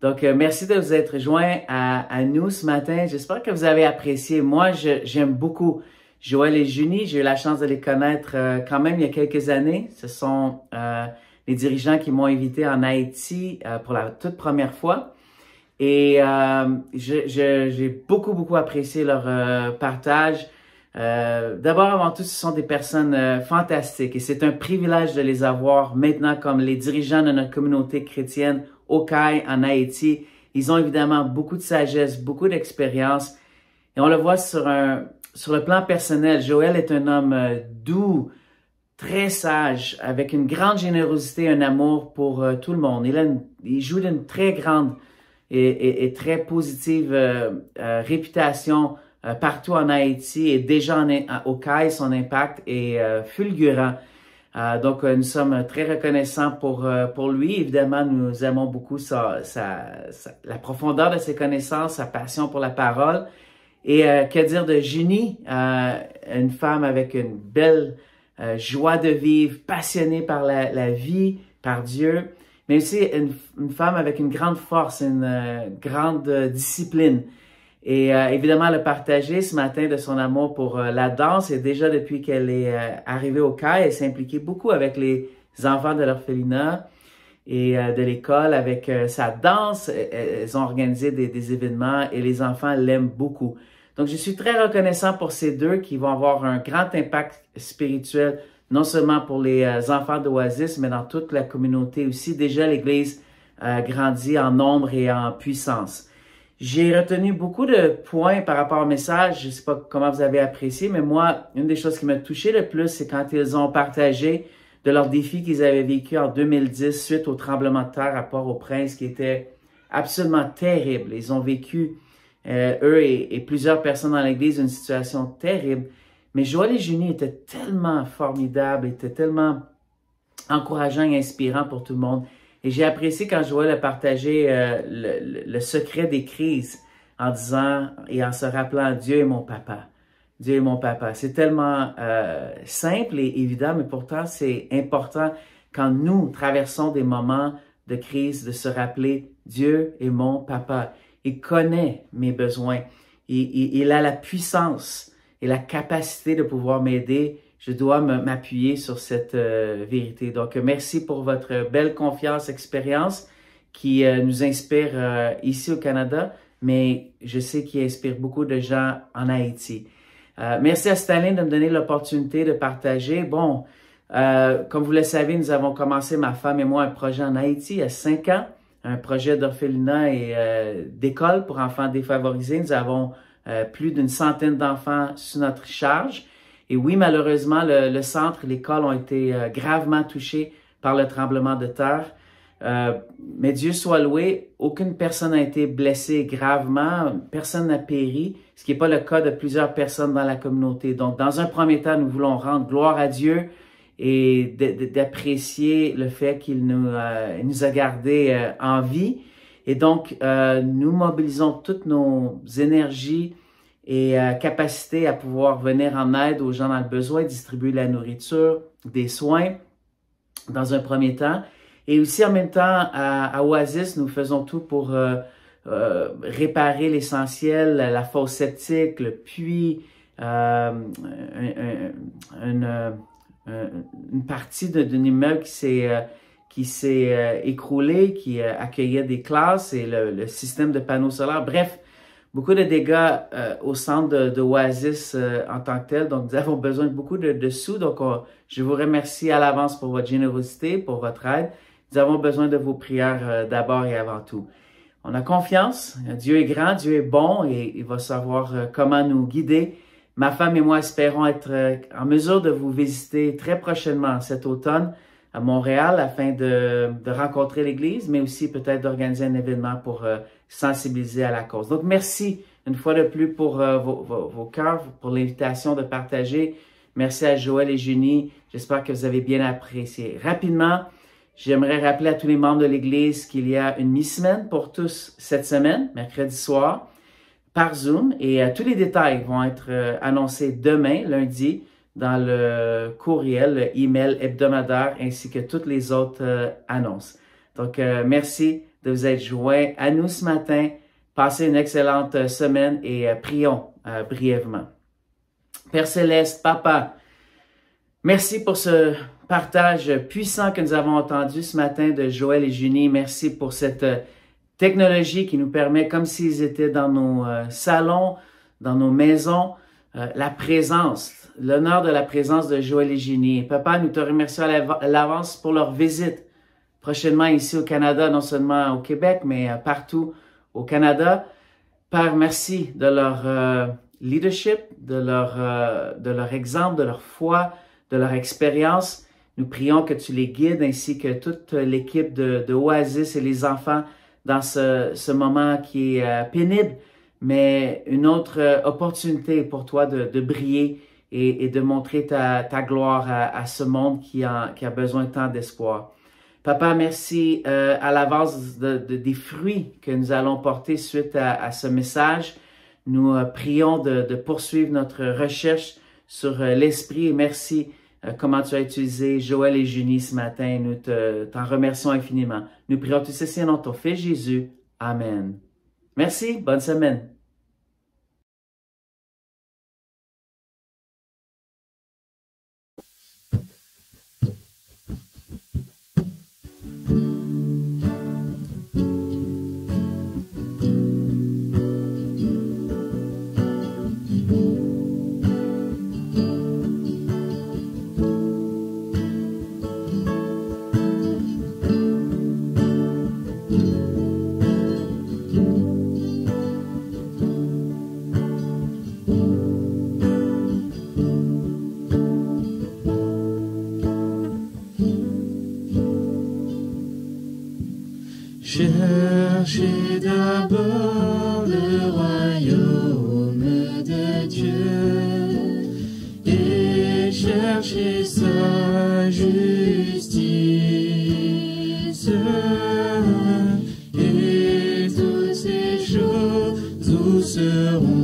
Donc, merci de vous être rejoints à nous ce matin. J'espère que vous avez apprécié. Moi, j'aime beaucoup Joël et Junie. J'ai eu la chance de les connaître quand même il y a quelques années. Ce sont les dirigeants qui m'ont invité en Haïti pour la toute première fois. Et j'ai beaucoup apprécié leur partage. D'abord, avant tout, ce sont des personnes fantastiques et c'est un privilège de les avoir maintenant comme les dirigeants de notre communauté chrétienne au CAI en Haïti. Ils ont évidemment beaucoup de sagesse, beaucoup d'expérience et on le voit sur le plan personnel. Joël est un homme doux, très sage, avec une grande générosité, un amour pour tout le monde. Il joue d'une très grande et très positive réputation partout en Haïti et déjà au CAI, son impact est fulgurant. Donc, nous sommes très reconnaissants pour lui. Évidemment, nous aimons beaucoup la profondeur de ses connaissances, sa passion pour la parole. Et que dire de Junie, une femme avec une belle joie de vivre, passionnée par la vie, par Dieu, mais aussi une femme avec une grande force, une grande discipline. Et évidemment, elle a partagé ce matin de son amour pour la danse et déjà depuis qu'elle est arrivée au CAI, elle s'est impliquée beaucoup avec les enfants de l'orphelinat et de l'école avec sa danse. Elles ont organisé des événements et les enfants l'aiment beaucoup. Donc, je suis très reconnaissant pour ces deux qui vont avoir un grand impact spirituel, non seulement pour les enfants d'Oasis, mais dans toute la communauté aussi. Déjà, l'Église grandit en nombre et en puissance. J'ai retenu beaucoup de points par rapport au message. Je ne sais pas comment vous avez apprécié, mais moi, une des choses qui m'a touché le plus, c'est quand ils ont partagé de leurs défis qu'ils avaient vécu en 2010 suite au tremblement de terre à Port-au-Prince, qui était absolument terrible. Ils ont vécu, eux et plusieurs personnes dans l'Église, une situation terrible. Mais Joël et Junie étaient tellement formidables, étaient tellement encourageants et inspirants pour tout le monde. Et j'ai apprécié quand Joël a partagé le secret des crises en disant et en se rappelant « Dieu est mon papa ». Dieu est mon papa. C'est tellement simple et évident, mais pourtant c'est important quand nous traversons des moments de crise de se rappeler « Dieu est mon papa ». Il connaît mes besoins. Il a la puissance et la capacité de pouvoir m'aider. Je dois m'appuyer sur cette vérité. Donc, merci pour votre belle confiance, expérience qui nous inspire ici au Canada, mais je sais qu'il inspire beaucoup de gens en Haïti. Merci à Staline de me donner l'opportunité de partager. Bon, comme vous le savez, nous avons commencé, ma femme et moi, un projet en Haïti il y a 5 ans, un projet d'orphelinat et d'école pour enfants défavorisés. Nous avons plus d'une centaine d'enfants sous notre charge. Et oui, malheureusement, le centre, l'école ont été gravement touchés par le tremblement de terre. Mais Dieu soit loué, aucune personne n'a été blessée gravement, personne n'a péri, ce qui n'est pas le cas de plusieurs personnes dans la communauté. Donc, dans un premier temps, nous voulons rendre gloire à Dieu et d'apprécier le fait qu'il nous a gardés en vie. Et donc, nous mobilisons toutes nos énergies et capacité à pouvoir venir en aide aux gens dans le besoin, distribuer la nourriture, des soins dans un premier temps. Et aussi en même temps, à Oasis, nous faisons tout pour réparer l'essentiel, la fosse septique, le puits, une partie d'un immeuble qui s'est écroulé, qui accueillait des classes et le système de panneaux solaires. Bref, beaucoup de dégâts au centre de Oasis en tant que tel. Donc, nous avons besoin de beaucoup de sous. Donc, je vous remercie à l'avance pour votre générosité, pour votre aide. Nous avons besoin de vos prières d'abord et avant tout. On a confiance. Dieu est grand, Dieu est bon et il va savoir comment nous guider. Ma femme et moi espérons être en mesure de vous visiter très prochainement cet automne à Montréal afin de rencontrer l'Église, mais aussi peut-être d'organiser un événement pour sensibiliser à la cause. Donc, merci une fois de plus pour vos cœurs, pour l'invitation de partager. Merci à Joël et Junie. J'espère que vous avez bien apprécié. Rapidement, j'aimerais rappeler à tous les membres de l'Église qu'il y a une mi-semaine pour tous cette semaine, mercredi soir, par Zoom. Et tous les détails vont être annoncés demain, lundi, dans le courriel, le email hebdomadaire, ainsi que toutes les autres annonces. Donc, merci de vous être joints à nous ce matin. Passez une excellente semaine et prions brièvement. Père Céleste, Papa, merci pour ce partage puissant que nous avons entendu ce matin de Joël et Junie. Merci pour cette technologie qui nous permet, comme s'ils étaient dans nos salons, dans nos maisons, la présence, l'honneur de la présence de Joël et Ginny. Papa, nous te remercions à l'avance pour leur visite prochainement ici au Canada, non seulement au Québec, mais partout au Canada. Père, merci de leur leadership, de leur exemple, de leur foi, de leur expérience. Nous prions que tu les guides ainsi que toute l'équipe de Oasis et les enfants dans ce moment qui est pénible, mais une autre opportunité pour toi de briller et de montrer ta gloire à ce monde qui a besoin tant d'espoir. Papa, merci à l'avance des fruits que nous allons porter suite à ce message. Nous prions de poursuivre notre recherche sur l'esprit et merci comment tu as utilisé Joël et Junie ce matin. Nous t'en remercions infiniment. Nous prions tout ceci au nom de ton Fils Jésus. Amen. Merci. Bonne semaine. Cherchez d'abord le royaume de Dieu et cherchez sa justice et toutes ces choses vous seront